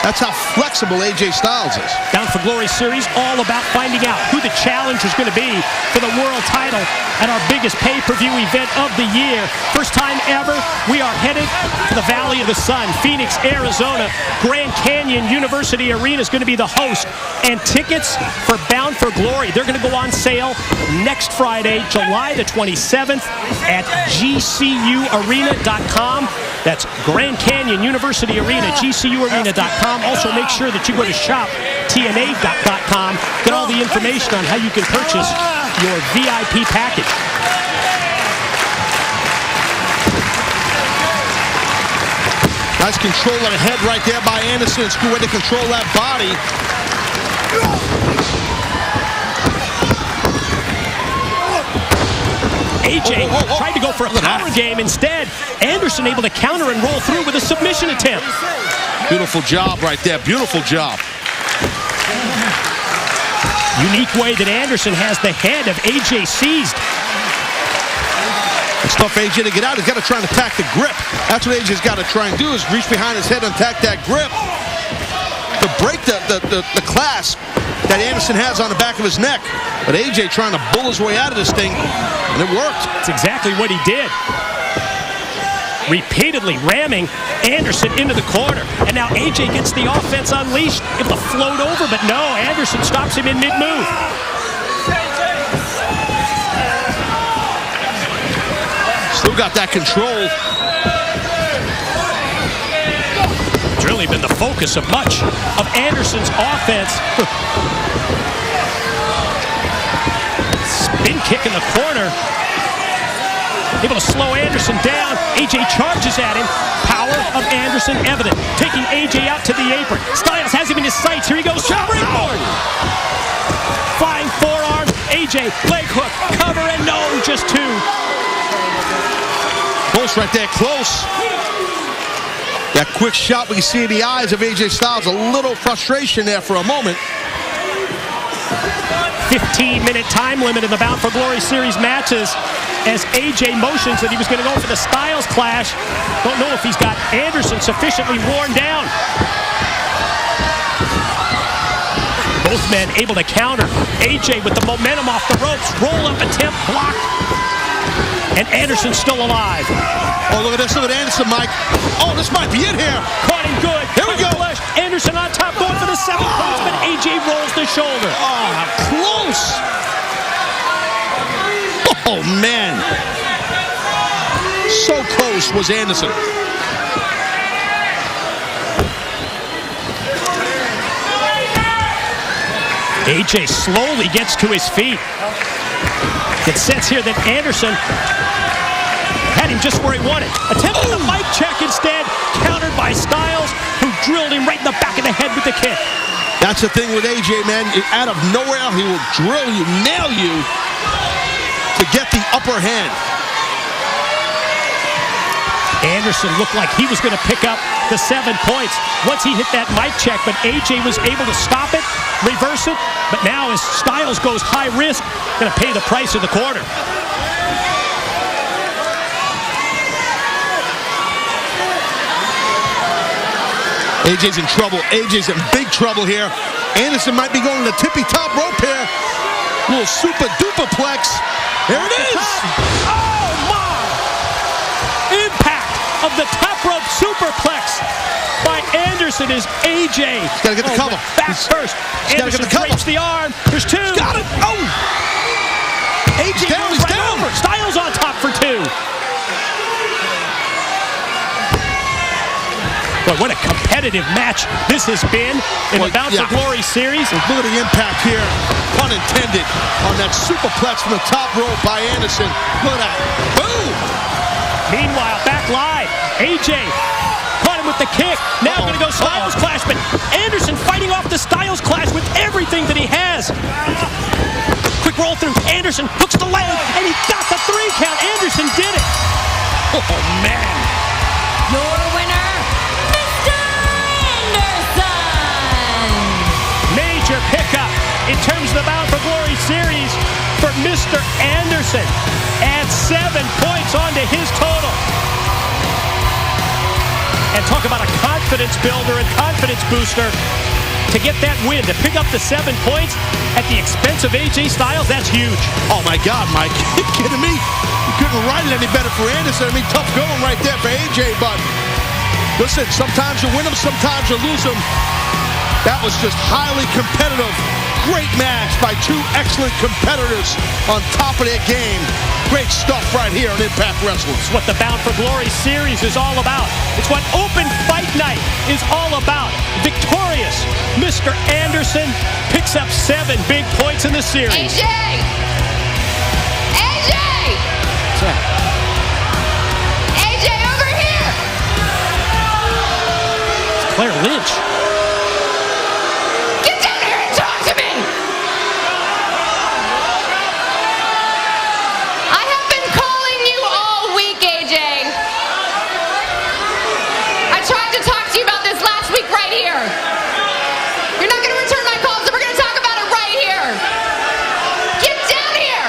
Speaker 8: That's how flexible AJ Styles is.
Speaker 7: Bound for Glory Series, all about finding out who the challenger is going to be for the world title at our biggest pay-per-view event of the year. First time ever, we are headed to the Valley of the Sun, Phoenix, Arizona. Grand Canyon University Arena is going to be the host. And tickets for Bound for Glory, they're going to go on sale next Friday, July the 27th at gcurarena.com. That's Grand Canyon University Arena, gcurarena.com. Also, make sure that you go to shoptna.com. Get all the information on how you can purchase your VIP package.
Speaker 8: Nice control of the head right there by Anderson. It's a good way to control that body.
Speaker 7: AJ tried to go for a power game. Instead, Anderson able to counter and roll through with a submission attempt.
Speaker 8: Beautiful job right there. Beautiful job.
Speaker 7: Unique way that Anderson has the head of AJ seized.
Speaker 8: It's tough for AJ to get out. He's got to try and attack the grip. That's what AJ's got to try and do, is reach behind his head and attack that grip to break the clasp that Anderson has on the back of his neck. But AJ trying to bull his way out of this thing, and it worked.
Speaker 7: It's exactly what he did. Repeatedly ramming Anderson into the corner. And now AJ gets the offense unleashed, able to float over, but no, Anderson stops him in mid-move.
Speaker 8: Still got that control.
Speaker 7: It's really been the focus of much of Anderson's offense. Spin kick in the corner. Able to slow Anderson down. AJ charges at him. Power of Anderson evident. Taking AJ out to the apron. Styles has him in his sights. Here he goes. Springboard. Flying forearm. AJ, leg hook, cover, and no, just two.
Speaker 8: Close right there, close. That quick shot we see in the eyes of AJ Styles. A little frustration there for a moment.
Speaker 7: 15-minute time limit in the Bound for Glory Series matches as AJ motions that he was going to go for the Styles clash. Don't know if he's got Anderson sufficiently worn down. Both men able to counter. AJ with the momentum off the ropes. Roll-up attempt blocked. And Anderson's still alive.
Speaker 8: Oh, look at this. Look at Anderson, Mike. Oh, this might be it here.
Speaker 7: Caught him good.
Speaker 8: Here we go.
Speaker 7: Flush. Anderson on top, going for the 7 points, but AJ rolls the shoulder.
Speaker 8: Oh, close. Oh, man. So close was Anderson.
Speaker 7: AJ slowly gets to his feet. It says here that Anderson had him just where he wanted. Attempting the mic check instead, countered by Styles, who drilled him right in the back of the head with the kick.
Speaker 8: That's the thing with AJ, man. Out of nowhere, he will drill you, nail you to get the upper hand.
Speaker 7: Anderson looked like he was going to pick up the 7 points once he hit that mic check, but AJ was able to stop it, reverse it, but now as Styles goes high risk, going to pay the price of the quarter.
Speaker 8: AJ's in trouble. AJ's in big trouble here. Anderson might be going to the tippy top rope here. Little super duper plex. There it is.
Speaker 7: Oh my! Impact of the top rope superplex by Anderson is AJ.
Speaker 8: He's got to get the cover.
Speaker 7: Back first.
Speaker 8: He's got to get the cover.
Speaker 7: Drapes the arm. There's 2.
Speaker 8: He's got it. Oh!
Speaker 7: AJ
Speaker 8: down,
Speaker 7: goes
Speaker 8: he's
Speaker 7: right
Speaker 8: down.
Speaker 7: over. Styles on top for 2. Boy, what a competitive match this has been in the Bound for Glory series.
Speaker 8: Look at the impact here, pun intended, on that superplex from the top rope by Anderson. Look at that. Boom!
Speaker 7: Meanwhile, back live, AJ caught him with the kick. Now going to go Styles clash, but Anderson fighting off the Styles clash with everything that he has. Quick roll through. Anderson hooks the leg, and he got the 3 count. Anderson did it.
Speaker 8: Oh, man.
Speaker 4: Your winner, Mr. Anderson.
Speaker 7: Major pickup in terms of the Bound for Glory series for Mr. Anderson. Adds 7 points onto his total. And talk about a confidence builder and confidence booster to get that win, to pick up the 7 points at the expense of AJ Styles. That's huge.
Speaker 8: Oh, my God, Mike. You kidding me? You couldn't write it any better for Anderson. I mean, tough going right there for AJ, but listen, sometimes you win them, sometimes you lose them. That was just highly competitive. Great match by 2 excellent competitors on top of their game. Great stuff right here on Impact Wrestling.
Speaker 7: It's what the Bound for Glory series is all about. It's what Open Fight Night is all about. Victorious Mr. Anderson picks up 7 big points in the series.
Speaker 4: AJ! AJ!
Speaker 7: What's that?
Speaker 4: AJ, over here!
Speaker 7: It's Claire Lynch.
Speaker 4: Get down here and talk to me! I have been calling you all week, AJ. I tried to talk to you about this last week right here. You're not going to return my calls, so we're going to talk about it right here. Get down here!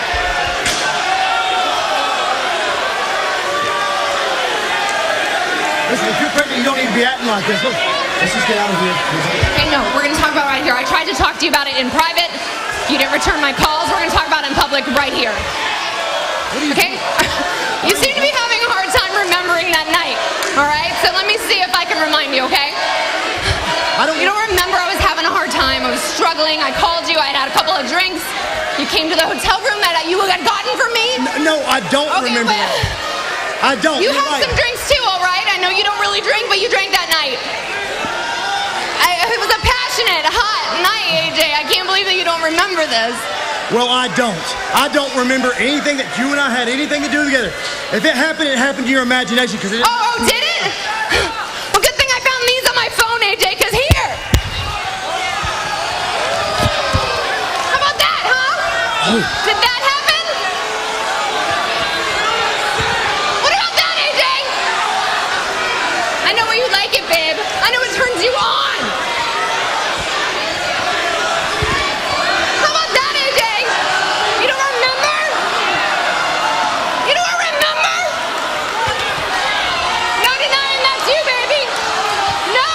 Speaker 19: Listen, if you're pregnant, you don't need to be acting like this. Let's just get out of here.
Speaker 4: Okay, no, we're going to talk about it right here. I tried to talk to you about it in private. You didn't return my calls. We're going to talk about it in public right here. Okay? You seem to be having a hard time remembering that night. All right? So let me see if I can remind you, okay? You don't remember I was having a hard time. I was struggling. I called you. I had had a couple of drinks. You came to the hotel room that you had gotten for me.
Speaker 19: No, I don't remember that. I don't.
Speaker 4: You
Speaker 19: You're
Speaker 4: had
Speaker 19: right.
Speaker 4: some drinks too, all right? I know you don't really drink, but you drank that night. It was a passionate, hot night, AJ. I can't believe that you don't remember this.
Speaker 19: Well, I don't. I don't remember anything that you and I had anything to do together. If it happened to your imagination. Cause it
Speaker 4: Oh, did it? Well, good thing I found these on my phone, AJ, because here. How about that, huh?
Speaker 19: Oh.
Speaker 4: Did that happen? What about that, AJ? I know where you like it, babe. I know it turns you on. How about that, AJ? You don't remember? You don't remember? No denying that's you, baby. No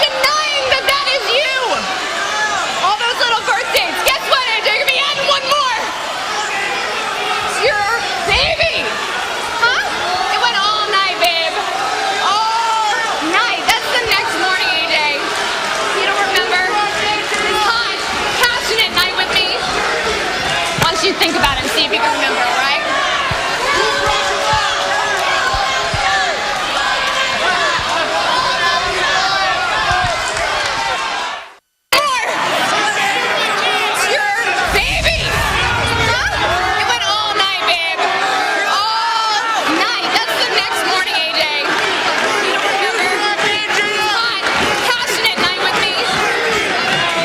Speaker 4: denying that that is you. All those little birthdays. Guess what, AJ? You're gonna be adding one more. It's your baby. Huh? It went all night, babe. All night. That's the next morning, AJ. You don't remember? This hot, passionate night with me. Why don't you think about it and see if you can remember, all right? It's your baby. Huh? It went all night, babe. All night. That's the next morning, AJ. You don't remember? Hot, passionate night with me.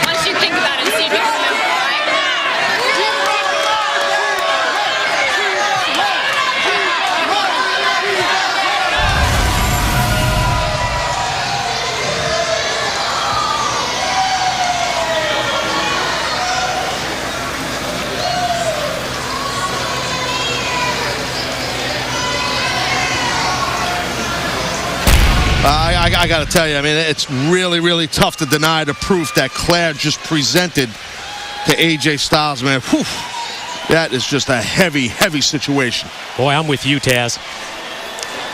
Speaker 4: Why don't you think about it and see if you can remember, all right?
Speaker 8: I got to tell you, I mean, it's really, really tough to deny the proof that Claire just presented to AJ Styles, man. Whew. That is just a heavy, heavy situation.
Speaker 7: Boy, I'm with you, Taz.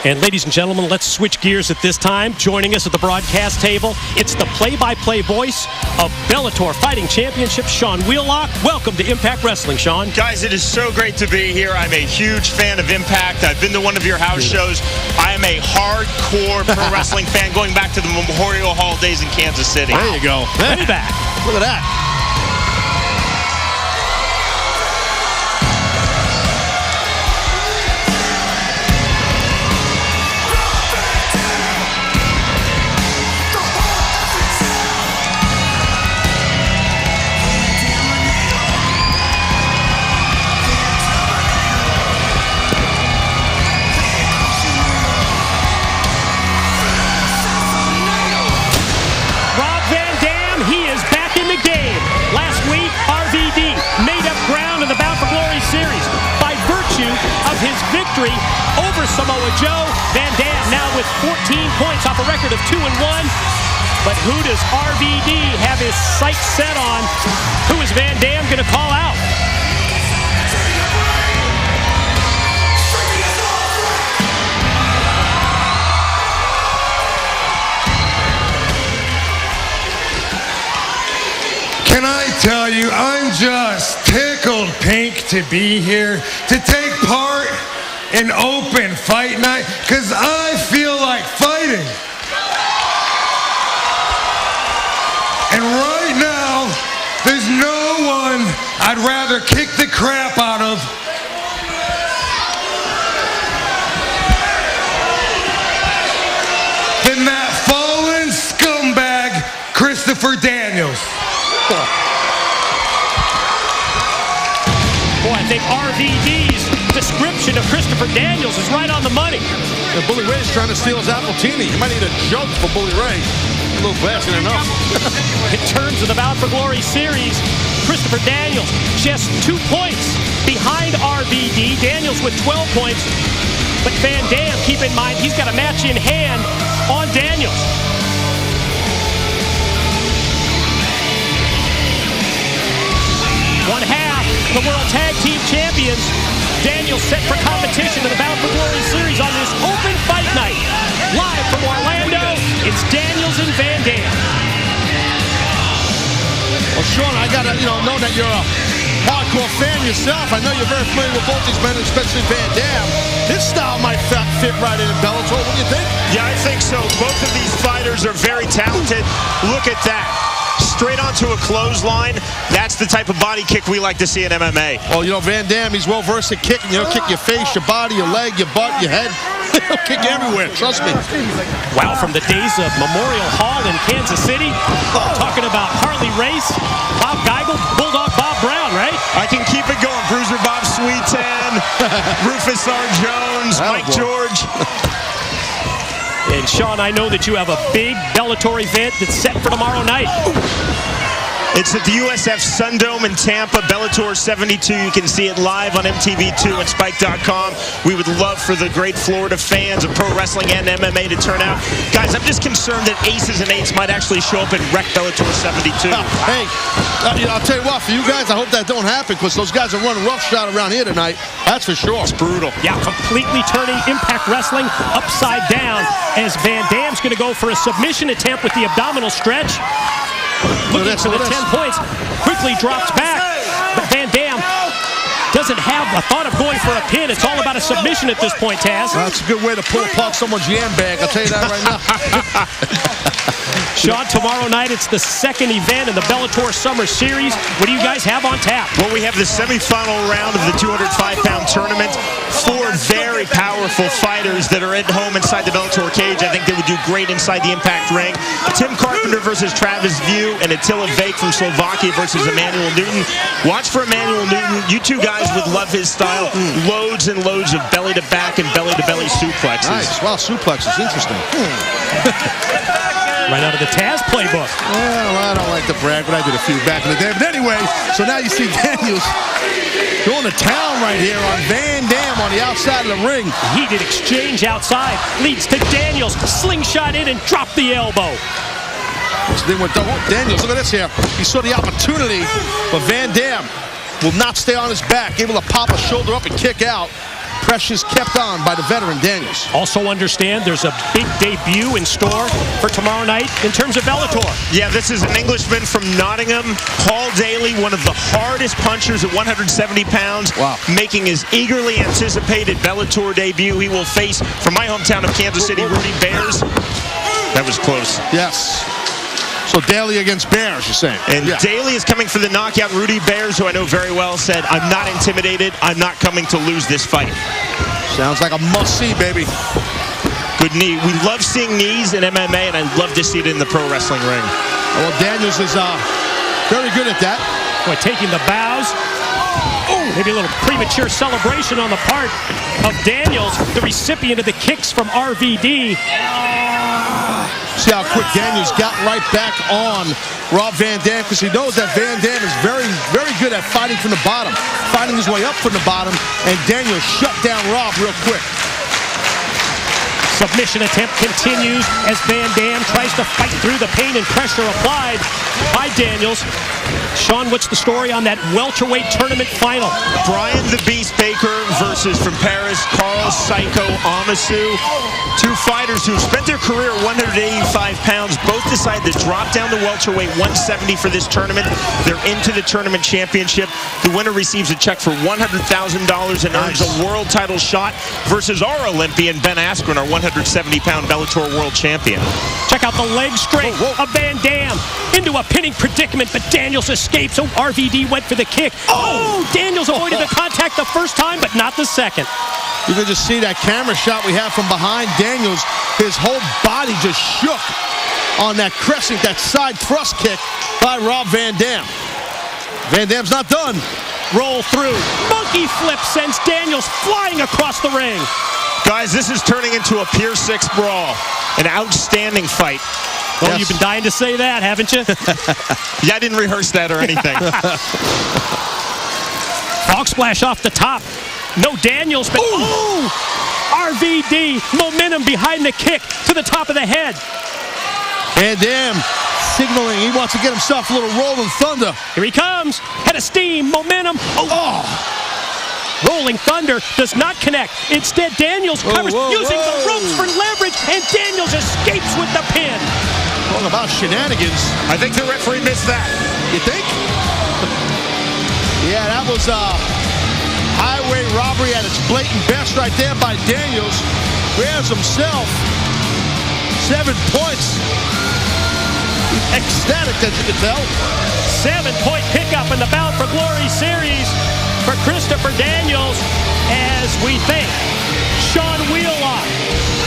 Speaker 7: And ladies and gentlemen, let's switch gears at this time. Joining us at the broadcast table, it's the play-by-play voice of Bellator Fighting Championship, Sean Wheelock. Welcome to Impact Wrestling, Sean.
Speaker 5: Guys, it is so great to be here. I'm a huge fan of Impact. I've been to one of your house shows. I am a hardcore pro wrestling fan going back to the Memorial Hall days in Kansas City.
Speaker 8: There you go.
Speaker 7: Way back.
Speaker 8: Look at that.
Speaker 7: Rob Van Dam, he is back in the game. Last week, RVD made up ground in the Bound for Glory series by virtue of his victory over Samoa Joe. Van Dam now with 14 points off a record of 2-1. But who does RVD have his sights set on? Who is Van Dam going to call out?
Speaker 6: Can I tell you, I'm just tickled pink to be here, to take part in open fight night, because I feel like fighting. And right now, there's no one I'd rather kick the crap out of than that fallen scumbag, Christopher Daniels.
Speaker 7: Boy, I think RVD's description of Christopher Daniels is right on the money.
Speaker 8: And Bully Ray's trying to steal his Appletini. You might need a joke for Bully Ray. A little glass ain't enough.
Speaker 7: In terms of the Bound for Glory series, Christopher Daniels just 2 points behind RVD. Daniels with 12 points. But Van Dam, keep in mind, he's got a match in hand on Daniels. One half, the World Tag Team Champions. Daniels set for competition in the Bound for Glory series on this open fight night. Live from Orlando, it's Daniels and Van Dam.
Speaker 8: Well, Sean, I got to, know that you're a hardcore fan yourself. I know you're very familiar with both these men, especially Van Dam. His style might fit right in Bellator. What do you think?
Speaker 5: Yeah, I think so. Both of these fighters are very talented. Look at that. Straight onto a clothesline. That's the type of body kick we like to see in MMA.
Speaker 8: Oh, Van Dam, he's well versed at kicking. He'll kick your face, your body, your leg, your butt, your head. He'll kick you everywhere, trust me.
Speaker 7: Wow, from the days of Memorial Hall in Kansas City, talking about Harley Race, Bob Geigel, Bulldog Bob Brown, right?
Speaker 5: I can keep it going. Bruiser Bob Sweetan, Rufus R. Jones, Mike George.
Speaker 7: And Sean, I know that you have a big Bellator event that's set for tomorrow night.
Speaker 5: It's at the USF Sundome in Tampa, Bellator 72. You can see it live on MTV2 and Spike.com. We would love for the great Florida fans of pro wrestling and MMA to turn out. Guys, I'm just concerned that aces and eights might actually show up and wreck Bellator 72.
Speaker 8: Hey, I'll tell you what, for you guys, I hope that don't happen because those guys are running roughshod around here tonight. That's for sure.
Speaker 5: It's brutal.
Speaker 7: Yeah, completely turning Impact Wrestling upside down as Van Dam's going to go for a submission attempt with the abdominal stretch. Looking for the 10 points, quickly drops back, but Van Dam doesn't have a thought of going for a pin. It's all about a submission at this point, Taz.
Speaker 8: Well, that's a good way to pull apart someone's yam bag, I'll tell you that right now.
Speaker 7: Sean, tomorrow night, it's the second event in the Bellator Summer Series. What do you guys have on tap?
Speaker 5: Well, we have the semifinal round of the 205-pound tournament. 4 very powerful fighters that are at home inside the Bellator cage. I think they would do great inside the Impact ring. Tim Carpenter versus Travis View, and Attila Vake from Slovakia versus Emmanuel Newton. Watch for Emmanuel Newton. You two guys would love his style. Loads and loads of belly-to-back and belly-to-belly suplexes.
Speaker 8: Nice. Wow, suplexes. Interesting.
Speaker 7: Right out of the Taz playbook.
Speaker 8: Well, I don't like to brag, but I did a few back in the day. But anyway, so now you see Daniels going to town right here on Van Dam on the outside of the ring.
Speaker 7: Heated exchange outside. Leads to Daniels. Slingshot in and drop the elbow.
Speaker 8: So they went, Daniels, look at this here. He saw the opportunity, but Van Dam will not stay on his back. Able to pop a shoulder up and kick out. Pressure's kept on by the veteran Daniels.
Speaker 7: Also understand there's a big debut in store for tomorrow night in terms of Bellator.
Speaker 5: Yeah, this is an Englishman from Nottingham, Paul Daly, one of the hardest punchers at 170 pounds, making his eagerly anticipated Bellator debut. He will face, from my hometown of Kansas City, Rudy Bears. That was close.
Speaker 8: Yes. So Daly against Bears, you're saying?
Speaker 5: And Daly is coming for the knockout. Rudy Bears, who I know very well, said, I'm not intimidated. I'm not coming to lose this fight.
Speaker 8: Sounds like a must-see, baby.
Speaker 5: Good knee. We love seeing knees in MMA, and I'd love to see it in the pro wrestling ring.
Speaker 8: Well, Daniels is very good at that.
Speaker 7: Boy, taking the bows. Ooh, maybe a little premature celebration on the part of Daniels, the recipient of the kicks from RVD.
Speaker 8: See how quick Daniels got right back on Rob Van Dam because he knows that Van Dam is very, very good at fighting from the bottom, fighting his way up from the bottom, and Daniels shut down Rob real quick.
Speaker 7: Submission attempt continues as Van Dam tries to fight through the pain and pressure applied by Daniels. Sean, what's the story on that welterweight tournament final?
Speaker 5: Brian the Beast Baker versus, from Paris, Carl Psycho Amasu. Two fighters who spent their career at 185 pounds, both decided to drop down to welterweight 170 for this tournament. They're into the tournament championship. The winner receives a check for $100,000 and earns a world title shot versus our Olympian, Ben Askren, our 170-pound Bellator world champion.
Speaker 7: Check out the leg strength of Van Dam into a pinning predicament, but Daniels escapes. So RVD went for the kick. Oh, Daniels avoided the contact the first time, but not the second.
Speaker 8: You can just see that camera shot we have from behind Daniels. His whole body just shook on that crescent, that side thrust kick by Rob Van Dam. Van Dam's not done.
Speaker 7: Roll through. Monkey flip sends Daniels flying across the ring.
Speaker 5: Guys, this is turning into a Pier 6 brawl. An outstanding fight.
Speaker 7: Well, yes. You've been dying to say that, haven't you?
Speaker 5: Yeah, I didn't rehearse that or anything.
Speaker 7: Frog splash off the top. No Daniels, but RVD, momentum behind the kick to the top of the head.
Speaker 8: Van Dam signaling he wants to get himself a little rolling thunder.
Speaker 7: Here he comes. Head of steam, momentum. Rolling Thunder does not connect. Instead, Daniels covers using the ropes for leverage, and Daniels escapes with the pin.
Speaker 8: Talk about shenanigans.
Speaker 5: I think the referee missed that.
Speaker 8: You think? Yeah, that was highway robbery at its blatant best right there by Daniels. Grabs himself 7 points. He's ecstatic, as you can tell.
Speaker 7: 7-point pickup in the Bound for Glory series for Christopher Daniels, as we thank Sean Wheelock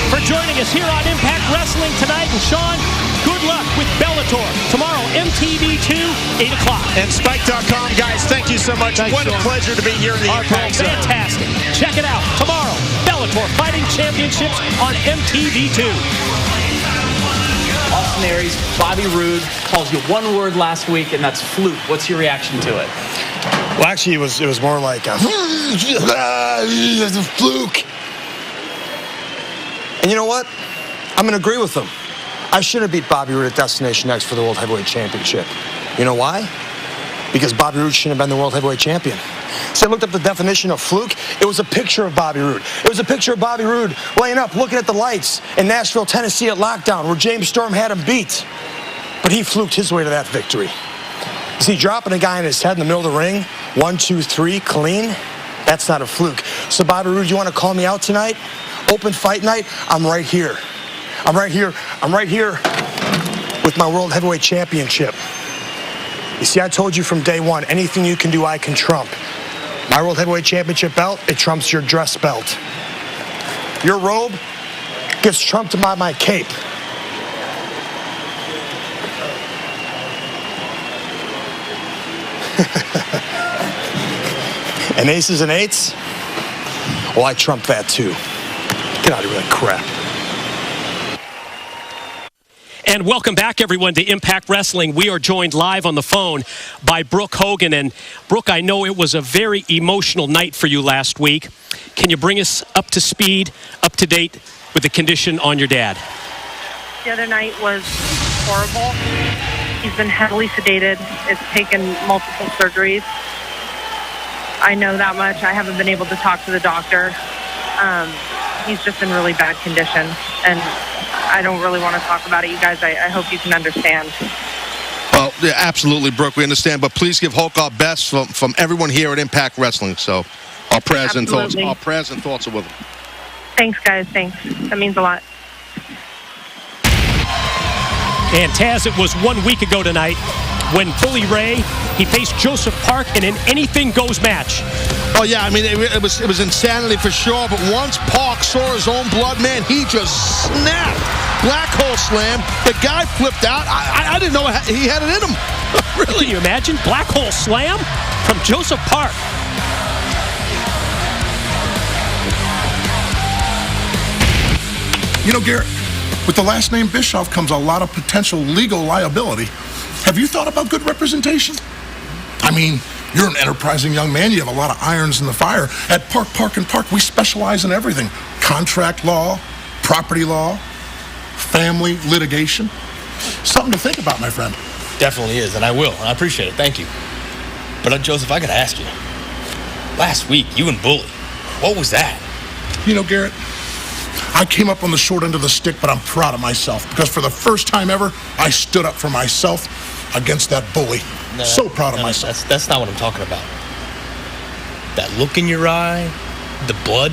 Speaker 7: for joining us here on Impact Wrestling tonight. And Sean, good luck with Bellator tomorrow, MTV2, 8 o'clock.
Speaker 5: And Spike.com, guys, thank you so much.
Speaker 7: Thanks,
Speaker 5: what
Speaker 7: Sean.
Speaker 5: a pleasure to be here in the Impact Zone.
Speaker 7: Fantastic. Check it out tomorrow. Bellator Fighting Championships on MTV2.
Speaker 11: Austin Aries, Bobby Roode calls you one word last week, and that's fluke. What's your reaction to it?
Speaker 17: Well, actually, it was more like a fluke. And you know what? I'm going to agree with him. I should have beat Bobby Roode at Destination X for the World Heavyweight Championship. You know why? Because Bobby Roode shouldn't have been the World Heavyweight Champion. So I looked up the definition of fluke. It was a picture of Bobby Roode. It was a picture of Bobby Roode laying up, looking at the lights in Nashville, Tennessee at Lockdown, where James Storm had him beat. But he fluked his way to that victory. You see, dropping a guy in his head in the middle of the ring, 1, 2, 3, clean, that's not a fluke. So Bobby Roode, you want to call me out tonight? Open fight night, I'm right here. I'm right here with my World Heavyweight Championship. You see, I told you from day one, anything you can do, I can trump. My World Heavyweight Championship belt, it trumps your dress belt. Your robe gets trumped by my cape. And aces and eights? Well, I trump that too. Get out of here with that crap.
Speaker 7: And welcome back, everyone, to Impact Wrestling. We are joined live on the phone by Brooke Hogan. And Brooke, I know it was a very emotional night for you last week. Can you bring us up to speed, up to date with the condition on your dad?
Speaker 20: The other night was horrible. He's been heavily sedated. It's taken multiple surgeries. I know that much. I haven't been able to talk to the doctor. He's just in really bad condition. And I don't really want to talk about it, you guys. I hope you can understand.
Speaker 8: Well, yeah, absolutely, Brooke, we understand. But please give Hulk our best from everyone here at Impact Wrestling. So our prayers and thoughts are with him.
Speaker 20: Thanks, guys. Thanks. That means a lot.
Speaker 7: And Taz, it was 1 week ago tonight when Bully Ray, he faced Joseph Park in an anything goes match.
Speaker 8: Oh yeah, I mean it was insanity for sure. But once Park saw his own blood, man, he just snapped. Black hole slam. The guy flipped out. I didn't know he had it in him. Really?
Speaker 7: Can you imagine? Black hole slam from Joseph Park.
Speaker 21: You know, Garrett, with the last name Bischoff comes a lot of potential legal liability. Have you thought about good representation? I mean, you're an enterprising young man. You have a lot of irons in the fire. At Park, we specialize in everything. Contract law, property law, family litigation. Something to think about, my friend.
Speaker 1: Definitely is, and I will. And I appreciate it. Thank you. But, Joseph, I got to ask you. Last week, you and Bully, what was that?
Speaker 21: You know, Garrett, I came up on the short end of the stick, but I'm proud of myself because for the first time ever, I stood up for myself against that bully.
Speaker 1: No,
Speaker 21: so proud of myself.
Speaker 1: That's not what I'm talking about. That look in your eye, the blood,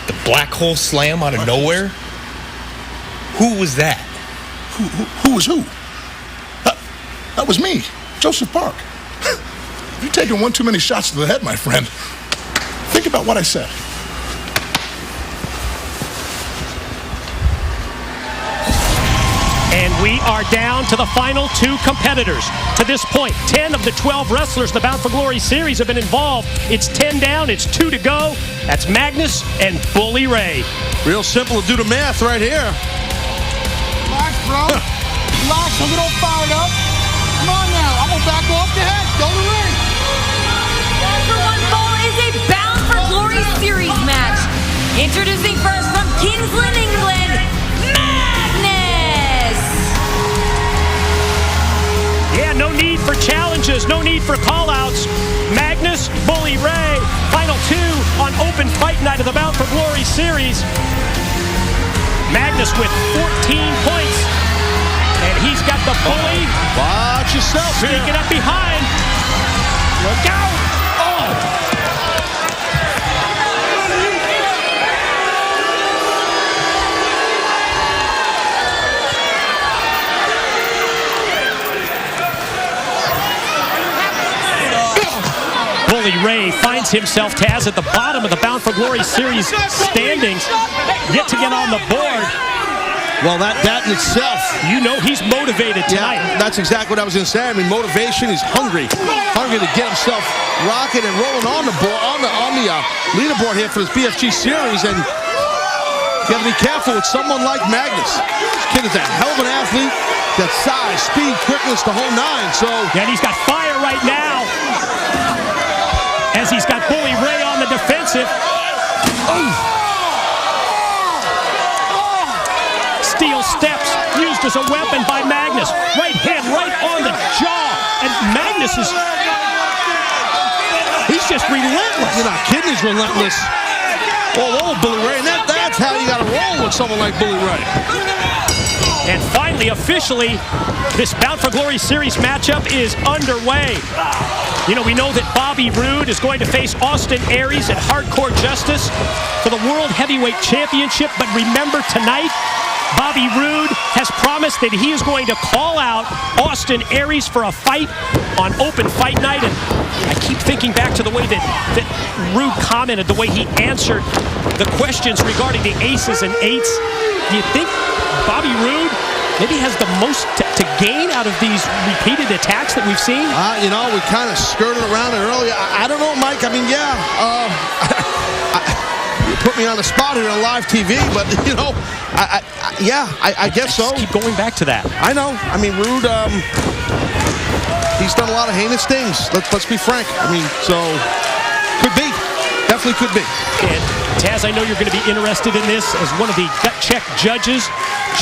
Speaker 1: the black hole slam out of nowhere. Who was that?
Speaker 21: Who was who? That was me, Joseph Park. You're taking one too many shots to the head, my friend. Think about what I said.
Speaker 7: And we are down to the final 2 competitors. To this point, 10 of the 12 wrestlers in the Bound for Glory series have been involved. It's 10 down, it's 2 to go. That's Magnus and Bully Ray.
Speaker 8: Real simple to do the math right here.
Speaker 19: Relax, bro. Relax, don't get all fired up. Come on now, I'm gonna back off the head. Go to the ring.
Speaker 10: 1 for 1 Fall is a Bound for Glory series match. Introducing first from Kingsland, England, Magnus.
Speaker 7: Yeah, no need for challenges, no need for call-outs. Magnus, Bully Ray, final 2 on open fight night of the Bound for Glory series. Magnus with 14 points, and he's got the Bully.
Speaker 8: Watch yourself here.
Speaker 7: Sneaking up behind. Look out! Oh! Bully Ray finds himself, Taz, at the bottom of the Bound for Glory series standings. Yet to get on the board.
Speaker 8: Well, that in itself.
Speaker 7: You know he's motivated tonight.
Speaker 8: Yeah, that's exactly what I was going to say. I mean, motivation, he's hungry. Hungry to get himself rocking and rolling on the board, on the leaderboard here for this BFG series. And you got to be careful with someone like Magnus. This kid is a hell of an athlete. Got size, speed, quickness, the whole 9. So,
Speaker 7: and he's got fire right now. As he's got Bully Ray on the defensive. Oh. Steel steps used as a weapon by Magnus. Right hand right on the jaw. And Magnus is... He's just relentless.
Speaker 8: You're not kidding, he's relentless. Oh, Bully Ray. And that's how you got to roll with someone like Bully Ray.
Speaker 7: And finally, officially, this Bound for Glory series matchup is underway. You know, we know that Bobby Roode is going to face Austin Aries at Hardcore Justice for the World Heavyweight Championship. But remember, tonight, Bobby Roode has promised that he is going to call out Austin Aries for a fight on open fight night. And I keep thinking back to the way that Roode commented, the way he answered the questions regarding the aces and eights. Do you think Bobby Roode maybe has the most to gain out of these repeated attacks that we've seen?
Speaker 8: You know, we kind of skirted around it earlier. I don't know, Mike. I mean, yeah. You put me on the spot here on live TV, but, you know, I guess so.
Speaker 7: Keep going back to that.
Speaker 8: I know. I mean, Roode, he's done a lot of heinous things. Let's be frank. I mean, so, could be. Definitely could be.
Speaker 7: And Taz, I know you're going to be interested in this as one of the gut check judges.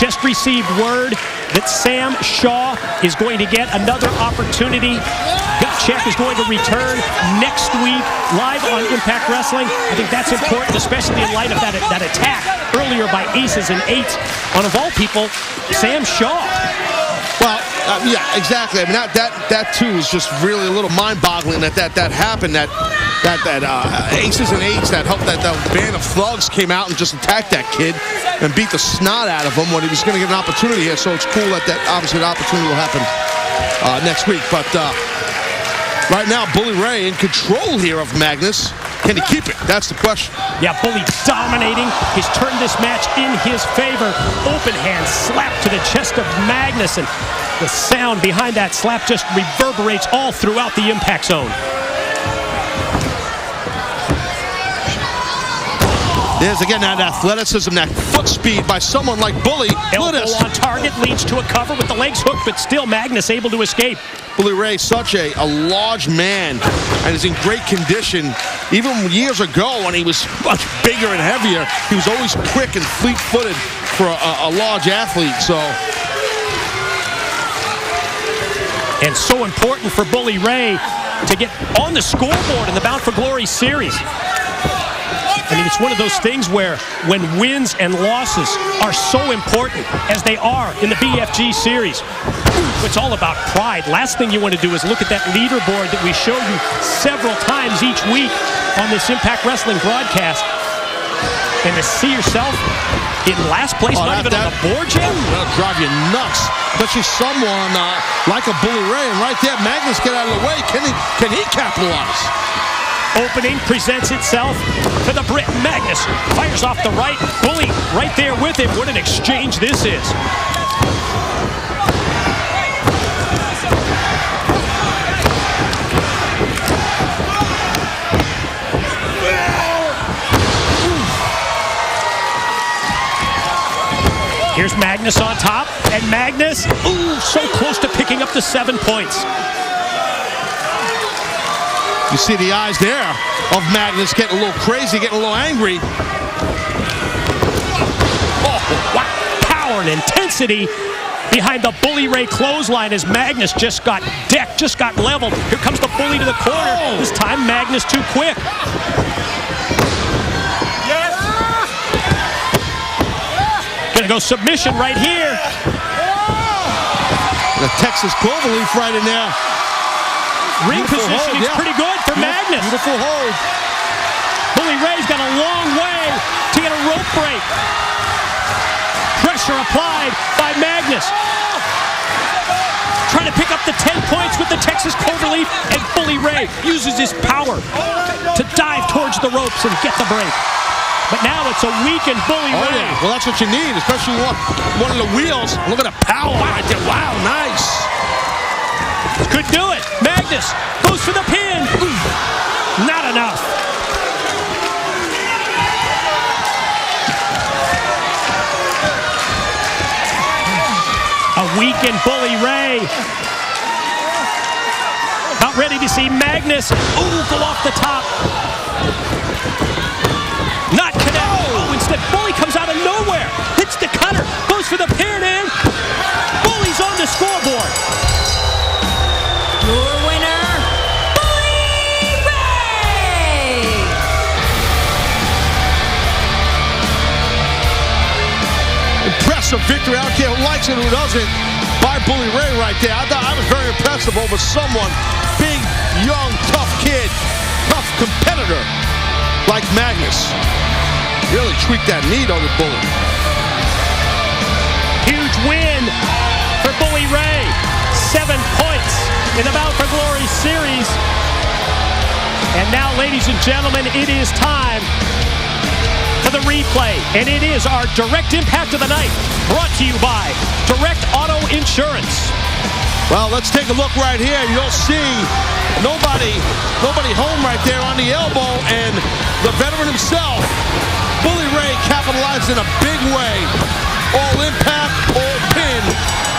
Speaker 7: Just received word that Sam Shaw is going to get another opportunity. Gut check is going to return next week live on Impact Wrestling. I think that's important, especially in light of that attack earlier by aces and eights on, of all people, Sam Shaw.
Speaker 8: Well, yeah, exactly. I mean, that too is just really a little mind-boggling that happened. That aces and eights that helped that band of thugs came out and just attacked that kid and beat the snot out of him when he was going to get an opportunity here. So it's cool that obviously the opportunity will happen next week. But right now, Bully Ray in control here of Magnus. Can he keep it? That's the question.
Speaker 7: Yeah, Bully dominating. He's turned this match in his favor. Open hand slap to the chest of Magnus, and the sound behind that slap just reverberates all throughout the impact zone.
Speaker 8: There's again that athleticism, that foot speed by someone like Bully.
Speaker 7: Elbow on target, leads to a cover with the legs hooked, but still Magnus able to escape.
Speaker 8: Bully Ray, such a large man, and is in great condition. Even years ago when he was much bigger and heavier, he was always quick and fleet-footed for a large athlete.
Speaker 7: And so important for Bully Ray to get on the scoreboard in the Bound for Glory series. I mean, it's one of those things where when wins and losses are so important as they are in the BFG series, it's all about pride. Last thing you want to do is look at that leaderboard that we show you several times each week on this Impact Wrestling broadcast, and to see yourself in last place, not even on the board, Jim?
Speaker 8: That'll drive you nuts. Especially someone like a Bully Ray, and right there, Magnus, get out of the way. Can he capitalize?
Speaker 7: Opening presents itself to the Brit. Magnus fires off the right. Bully right there with him. What an exchange this is. Here's Magnus on top, and Magnus, so close to picking up the 7 points.
Speaker 8: You see the eyes there of Magnus getting a little crazy, getting a little angry.
Speaker 7: Oh, wow. Power and intensity behind the Bully Ray clothesline as Magnus just got decked, just got leveled. Here comes the Bully to the corner. This time Magnus too quick. Gonna go submission right here.
Speaker 8: The Texas cloverleaf right in there.
Speaker 7: Ring positioning's pretty good for Magnus.
Speaker 8: Beautiful hold.
Speaker 7: Bully Ray's got a long way to get a rope break. Pressure applied by Magnus. Trying to pick up the 10 points with the Texas cloverleaf, and Bully Ray uses his power to dive towards the ropes and get the break. But now it's a weakened Bully Ray.
Speaker 8: Yeah. Well, that's what you need, especially one of the wheels. Look at the power right there. Wow, nice.
Speaker 7: Could do it. Magnus goes for the pin. Not enough. A weakened Bully Ray. About ready to see Magnus go off the top. Not connect. Instead, Bully comes out of nowhere. Hits the cutter. Goes for the pin in. Bully's on the scoreboard.
Speaker 12: Your winner, Bully Ray!
Speaker 8: Impressive victory. I don't care who likes it, who doesn't, by Bully Ray right there. I was very impressive over someone, big, young, tough kid, tough competitor like Magnus. Really tweaked that knee though, the Bully.
Speaker 7: Huge win for Bully Ray. 7 points in the Bound for Glory series. And now, ladies and gentlemen, it is time for the replay. And it is our direct impact of the night, brought to you by Direct Auto Insurance.
Speaker 8: Well, let's take a look right here. You'll see nobody home right there on the elbow, and the veteran himself, Bully Ray, capitalized in a big way. All impact, all pin,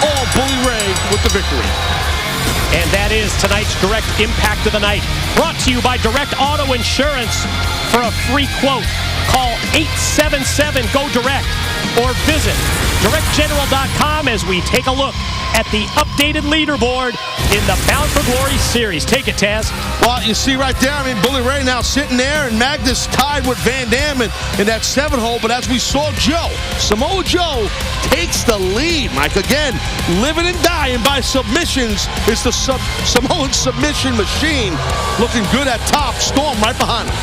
Speaker 8: all Bully Ray with the victory.
Speaker 7: And that is tonight's direct impact of the night, brought to you by Direct Auto Insurance. For a free quote, call 877-GO-DIRECT or visit directgeneral.com as we take a look at the updated leaderboard in the Bound for Glory series. Take it, Taz.
Speaker 8: Well, you see right there, I mean, Bully Ray now sitting there, and Magnus tied with Van Dam in that 7-hole. But as we saw Samoa Joe takes the lead. Mike, again, living and dying by submissions is the Samoan submission machine. Looking good at top. Storm right behind him.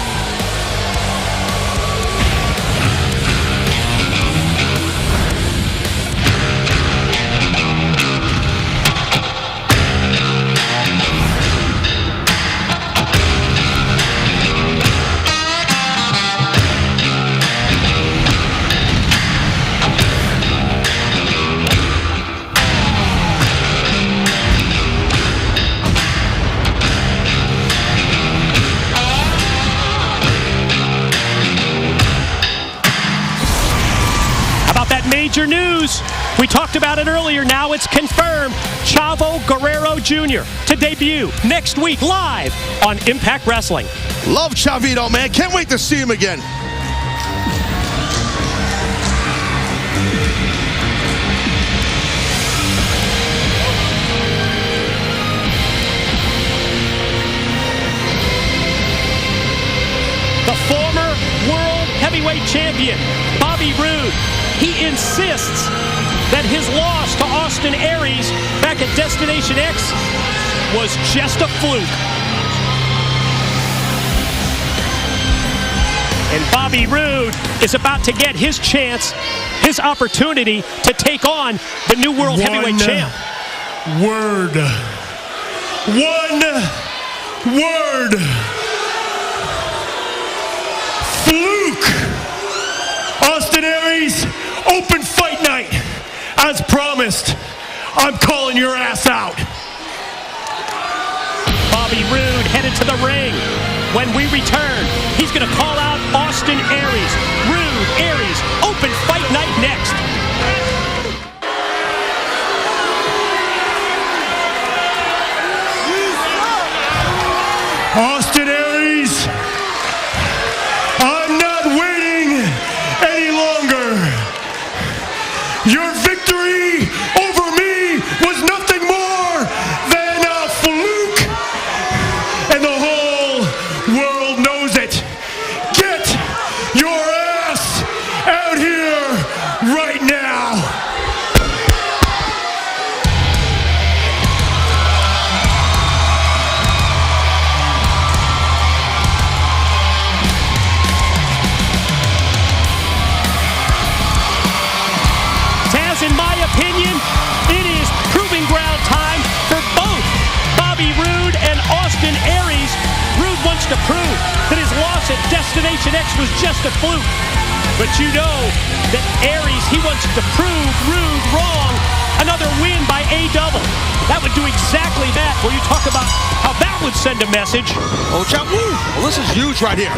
Speaker 7: Major news. We talked about it earlier. Now it's confirmed. Chavo Guerrero Jr. to debut next week live on Impact Wrestling.
Speaker 8: Love Chavito, man. Can't wait to see him again.
Speaker 7: The former world heavyweight champion, Bobby Roode, he insists that his loss to Austin Aries back at Destination X was just a fluke. And Bobby Roode is about to get his chance, his opportunity to take on the new world heavyweight champ.
Speaker 6: One word. Fluke. Austin Aries, open fight night. As promised, I'm calling your ass out.
Speaker 7: Bobby Roode headed to the ring. When we return, he's going to call out Austin Aries. Roode, Aries, open fight night next.
Speaker 6: Austin Aries, I'm not waiting any longer. Your victory over me was nothing more than a fluke, and the whole world knows it. Get your ass out here right now.
Speaker 7: In my opinion, it is proving ground time for both Bobby Roode and Austin Aries. Roode wants to prove that his loss at Destination X was just a fluke. But you know that Aries, he wants to prove Roode wrong. Another win by A-double. That would do exactly that. Well, you talk about how that would send a message.
Speaker 8: Oh, well, this is huge right here.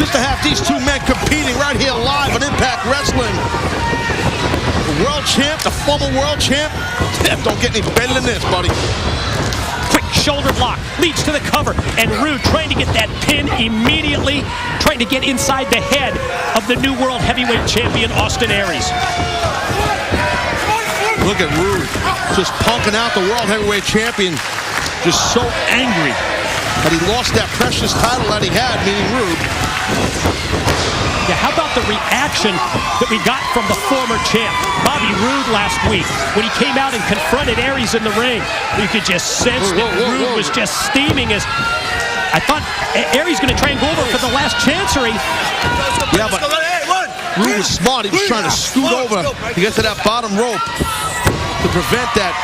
Speaker 8: Just to have these two men competing right here live on Impact Wrestling. The world champ, the former world champ. Don't get any better than this, buddy.
Speaker 7: Quick shoulder block leads to the cover, and Roode trying to get that pin immediately, trying to get inside the head of the new world heavyweight champion, Austin Aries.
Speaker 8: Look at Roode, just punking out the world heavyweight champion, just so angry that he lost that precious title that he had, meaning Roode.
Speaker 7: Yeah, how about the reaction that we got from the former champ, Bobby Roode, last week when he came out and confronted Aries in the ring? You could just sense that Roode was just steaming as I thought Aries going to try and go over for the last chancery.
Speaker 8: Yeah, but Roode was smart. He was trying to scoot over to get to that bottom rope to prevent that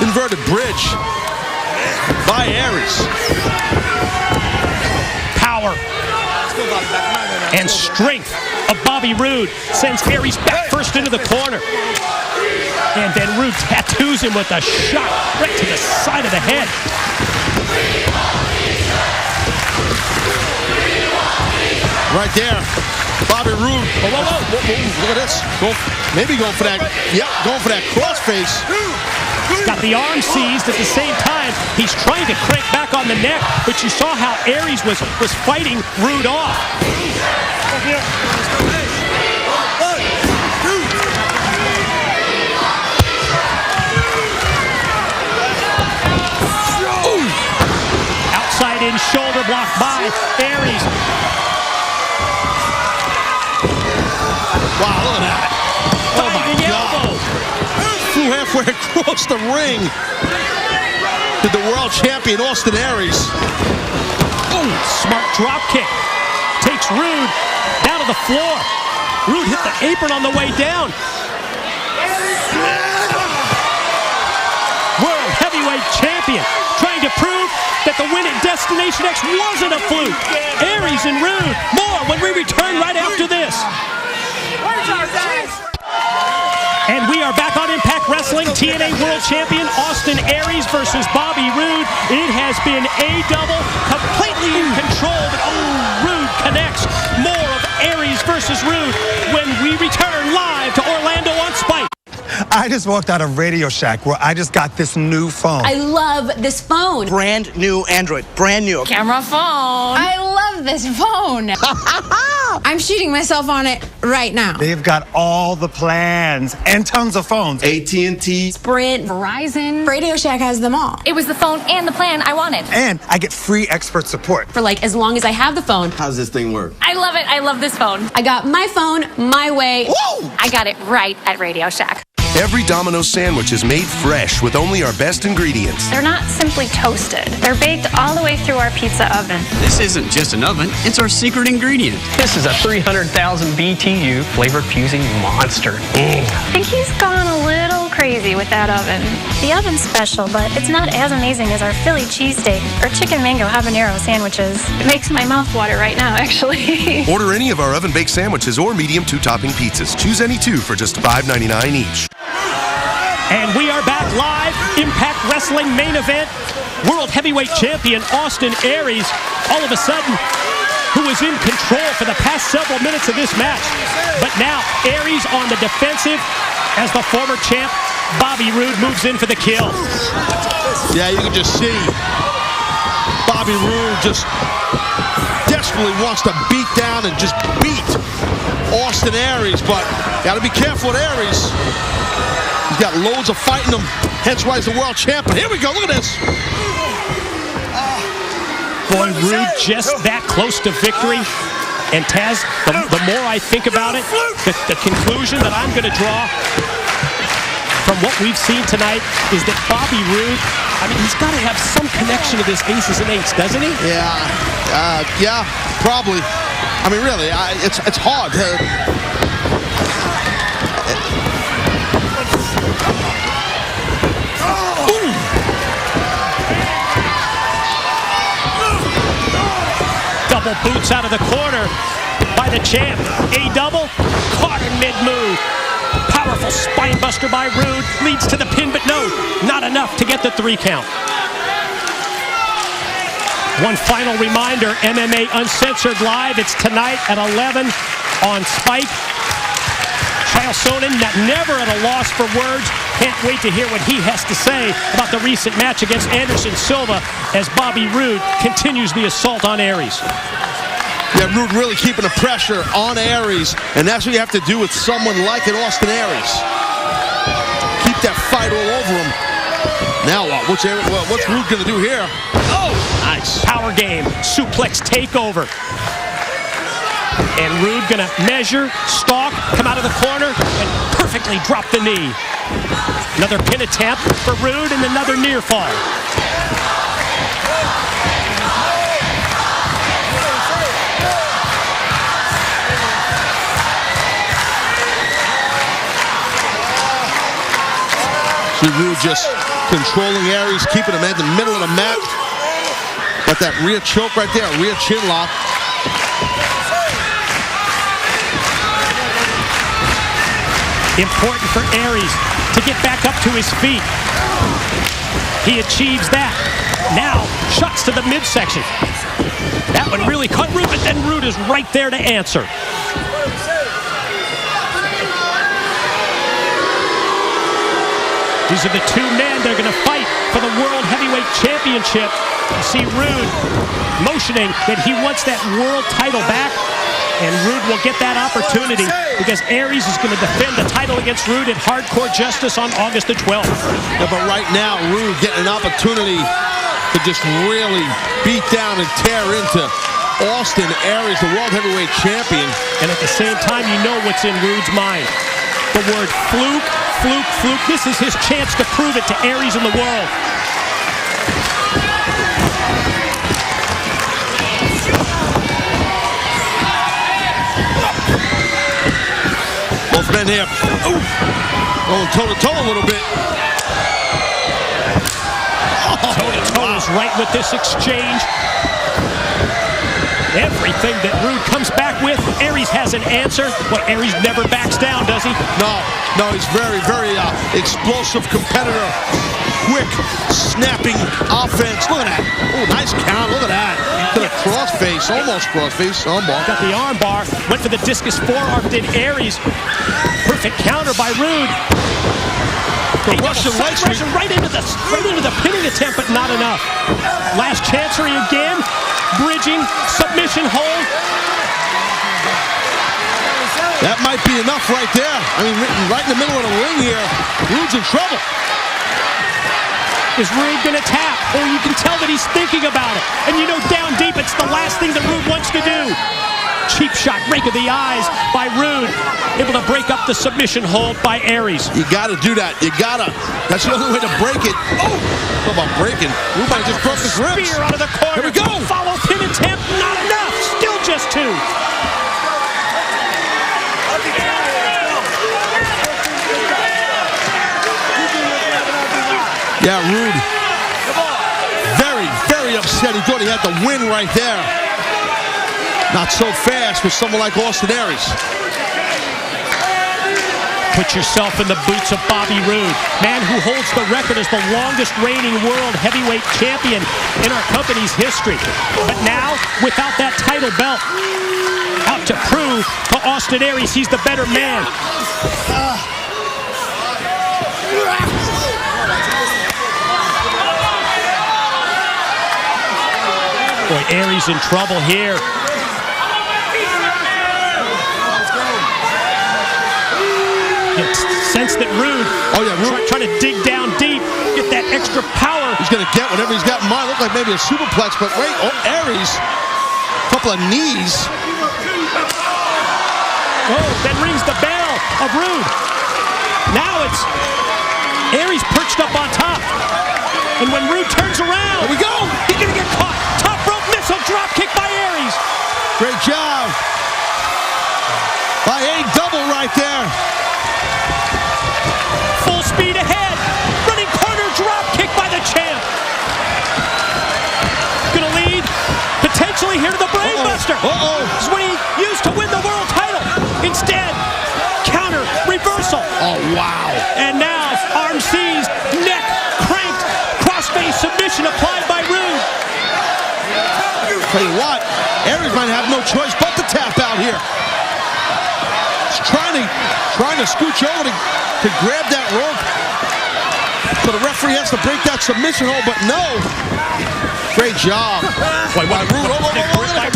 Speaker 8: inverted bridge by Aries.
Speaker 7: Power and strength of Bobby Roode sends Aries back first into the corner. And then Roode tattoos him with a shot right to the side of the head.
Speaker 8: Right there. Bobby Roode. Look at this. Maybe going for that. Yeah, going for that crossface.
Speaker 7: He's got the arm seized at the same time. He's trying to crank back on the neck, but you saw how Aries was fighting Roode off. Outside in shoulder block by Aries.
Speaker 8: Wow, look at that. Oh my God. Flew halfway across the ring to the world champion, Austin Aries.
Speaker 7: Oh, smart drop kick. Takes Roode down to the floor. Roode hit the apron on the way down. World heavyweight champion trying to prove that the win at Destination X wasn't a fluke. Aries and Roode. More when we return right after this. And we are back on Impact Wrestling. TNA World Champion Austin Aries versus Bobby Roode. It has been A-double, completely in control, but Roode connects. More of Aries versus Roode when we return live to Orlando on
Speaker 13: I just walked out of Radio Shack where I just got this new phone.
Speaker 12: I love this phone.
Speaker 17: Brand new Android. Brand new.
Speaker 12: Camera phone. I love this phone. I'm shooting myself on it right now.
Speaker 13: They've got all the plans and tons of phones.
Speaker 12: AT&T, Sprint, Verizon. Radio Shack has them all. It was the phone and the plan I wanted.
Speaker 13: And I get free expert support.
Speaker 12: For like as long as I have the phone.
Speaker 21: How's this thing work?
Speaker 12: I love it. I love this phone. I got my phone my way.
Speaker 21: Woo!
Speaker 12: I got it right at Radio Shack.
Speaker 22: Every Domino's sandwich is made fresh with only our best ingredients.
Speaker 23: They're not simply toasted. They're baked all the way through our pizza oven.
Speaker 24: This isn't just an oven, it's our secret ingredient.
Speaker 11: This is a 300,000 BTU flavor-fusing monster.
Speaker 23: I think he's gone a little crazy with that oven. The oven's special, but it's not as amazing as our Philly cheesesteak or chicken mango habanero sandwiches. It makes my mouth water right now, actually.
Speaker 22: Order any of our oven-baked sandwiches or medium 2-topping pizzas. Choose any two for just $5.99 each.
Speaker 7: And we are back live. Impact Wrestling main event. World Heavyweight Champion Austin Aries, all of a sudden, who was in control for the past several minutes of this match. But now, Aries on the defensive as the former champ, Bobby Roode, moves in for the kill.
Speaker 8: Yeah, you can just see Bobby Roode just desperately wants to beat down and just beat Austin Aries, but got to be careful with Aries. He's got loads of fight in him, hence why he's the world champion. Here we go, look at this.
Speaker 7: Boy, Roode just that close to victory. And Taz, the more I think about it, the conclusion that I'm going to draw from what we've seen tonight is that Bobby Roode, I mean, he's got to have some connection to this aces and eights, doesn't he?
Speaker 8: Yeah, probably. I mean, really, it's hard.
Speaker 7: Double boots out of the corner by the champ. A double, caught in mid-move. Powerful spine buster by Roode, leads to the pin, but no, not enough to get the 3 count. One final reminder, MMA Uncensored Live. It's tonight at 11 on Spike. Chael Sonnen, never at a loss for words. Can't wait to hear what he has to say about the recent match against Anderson Silva as Bobby Roode continues the assault on Aries.
Speaker 8: Yeah, Roode really keeping the pressure on Aries, and that's what you have to do with someone like an Austin Aries. Keep that fight all over him. Now what? What's Roode going to do here? Oh, nice.
Speaker 7: Power game, suplex takeover. And Roode gonna measure, stalk, come out of the corner, and perfectly drop the knee. Another pin attempt for Roode and another near fall.
Speaker 8: See Roode just controlling Aries, keeping him at the middle of the mat. Got that rear choke right there, rear chin lock.
Speaker 7: Important for Aries to get back up to his feet. He achieves that. Now, shots to the midsection. That one really caught Roode, but then Roode is right there to answer. These are the two men that are going to fight for the World Heavyweight Championship. You see Roode motioning that he wants that world title back. And Roode will get that opportunity because Aries is going to defend the title against Roode at Hardcore Justice on August the 12th.
Speaker 8: Yeah, but right now, Roode getting an opportunity to just really beat down and tear into Austin Aries, the World Heavyweight Champion.
Speaker 7: And at the same time, you know what's in Roode's mind. The word fluke, fluke, fluke. This is his chance to prove it to Aries and the world.
Speaker 8: Both men here, going toe-to-toe a little bit.
Speaker 7: Toe-to-toe is right with this exchange. Everything that Roode comes back with, Aries has an answer. But Aries never backs down, does he?
Speaker 8: No, he's very, very explosive competitor. Quick, snapping offense. Look at that. Oh, nice count. Look at that. To the crossface, almost crossface. Armbar.
Speaker 7: Got the armbar. Went for the discus forearm. Did Aries. Perfect counter by Roode.
Speaker 8: The Russian leg sweep.
Speaker 7: Right into the pinning attempt, but not enough. Last chancery again. Bridging, submission hold.
Speaker 8: That might be enough right there. I mean, right in the middle of the ring here. Rude's in trouble.
Speaker 7: Is Rude going to tap? Oh, you can tell that he's thinking about it. And you know down deep, it's the last thing that Rude wants to do. Cheap shot, rake of the eyes by Rude. Able to break up the submission hold by Aries.
Speaker 8: You got to do that. You got to. That's the only way to break it. Oh! How about breaking? Rude might just broke his ribs.
Speaker 7: Spear out of the corner.
Speaker 8: Here we go.
Speaker 7: Follow pin attempt. Not enough. Still just 2.
Speaker 8: Yeah, Rude. Very, very upset. He thought he had the win right there. Not so fast with someone like Austin Aries.
Speaker 7: Put yourself in the boots of Bobby Roode, man who holds the record as the longest reigning world heavyweight champion in our company's history. But now, without that title belt, out to prove to Austin Aries he's the better man. Boy, Aries in trouble here. Sense that Rude, trying to dig down deep, get that extra power.
Speaker 8: He's going to get whatever he's got in mind. Look like maybe a superplex, but wait, Aries, couple of knees.
Speaker 7: Oh, that rings the bell of Rude. Now it's Aries perched up on top. And when Rude turns around,
Speaker 8: here we go.
Speaker 7: He's going to get caught. Top rope missile drop kick by Aries.
Speaker 8: Great job by A-double right there.
Speaker 7: Full speed ahead. Running corner drop kick by the champ. Gonna lead potentially here to the brainbuster. This is what he used to win the world title. Instead, counter reversal.
Speaker 8: Oh, wow.
Speaker 7: And now arm seized, neck cranked, crossface submission applied by Rude.
Speaker 8: Tell you what, Aries might have no choice but to tap out here. He's trying to scooch over to grab that rope. So the referee has to break that submission hold, but no. Great job.
Speaker 7: Boy, what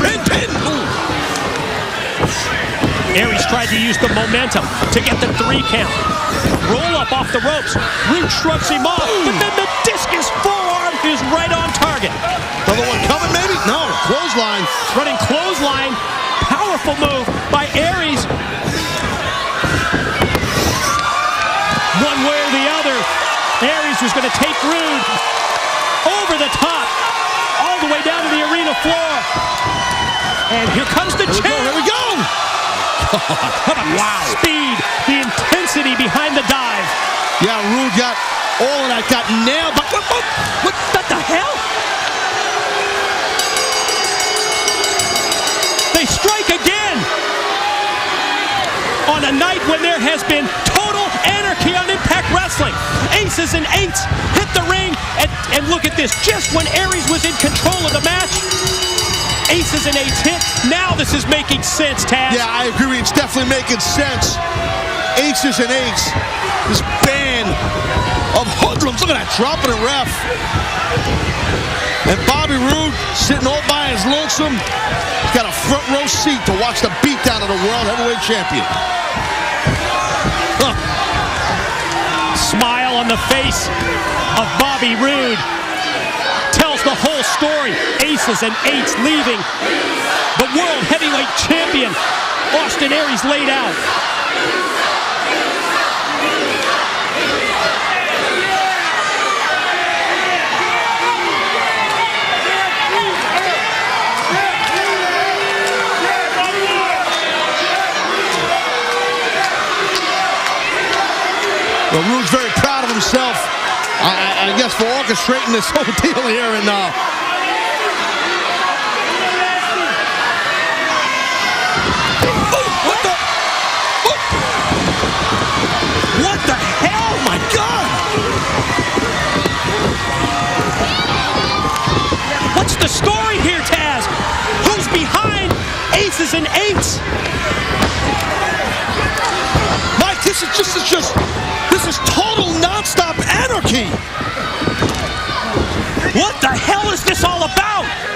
Speaker 7: Pin. Aries tried to use the momentum to get the 3 count. Roll up off the ropes. Rude shrugs him off, but then the discus forearm is right on target.
Speaker 8: Another one coming, maybe? No, clothesline.
Speaker 7: Running clothesline. Powerful move by Aries. One way or the other, Aries was going to take Rude over the top, all the way down to the arena floor. And here comes the champ.
Speaker 8: Here we go.
Speaker 7: Wow. Speed, the intensity behind the dive.
Speaker 8: Yeah, Rude got all of that, got nailed. But
Speaker 7: what the hell? They strike again on a night when there has been total anarchy on Impact Wrestling. Aces and eights hit the ring, and look at this. Just when Aries was in control of the match, aces and eights hit. Now this is making sense, Taz.
Speaker 8: Yeah, I agree. It's definitely making sense. Aces and eights. This band of hoodlums. Look at that, dropping a ref. And Bobby Roode sitting all by his lonesome. He's got a front row seat to watch the beatdown of the World Heavyweight Champion.
Speaker 7: Smile on the face of Bobby Roode. Tells the whole story. Aces and eights leaving the World Heavyweight Champion. Austin Aries laid out.
Speaker 8: Well, Rude's very proud of himself, I guess, for orchestrating this whole deal here. And
Speaker 7: what the hell? My God! What's the story here, Taz? Who's behind aces and eights?
Speaker 8: Mike, this is just
Speaker 2: This is total nonstop anarchy.
Speaker 7: What the hell is this all about?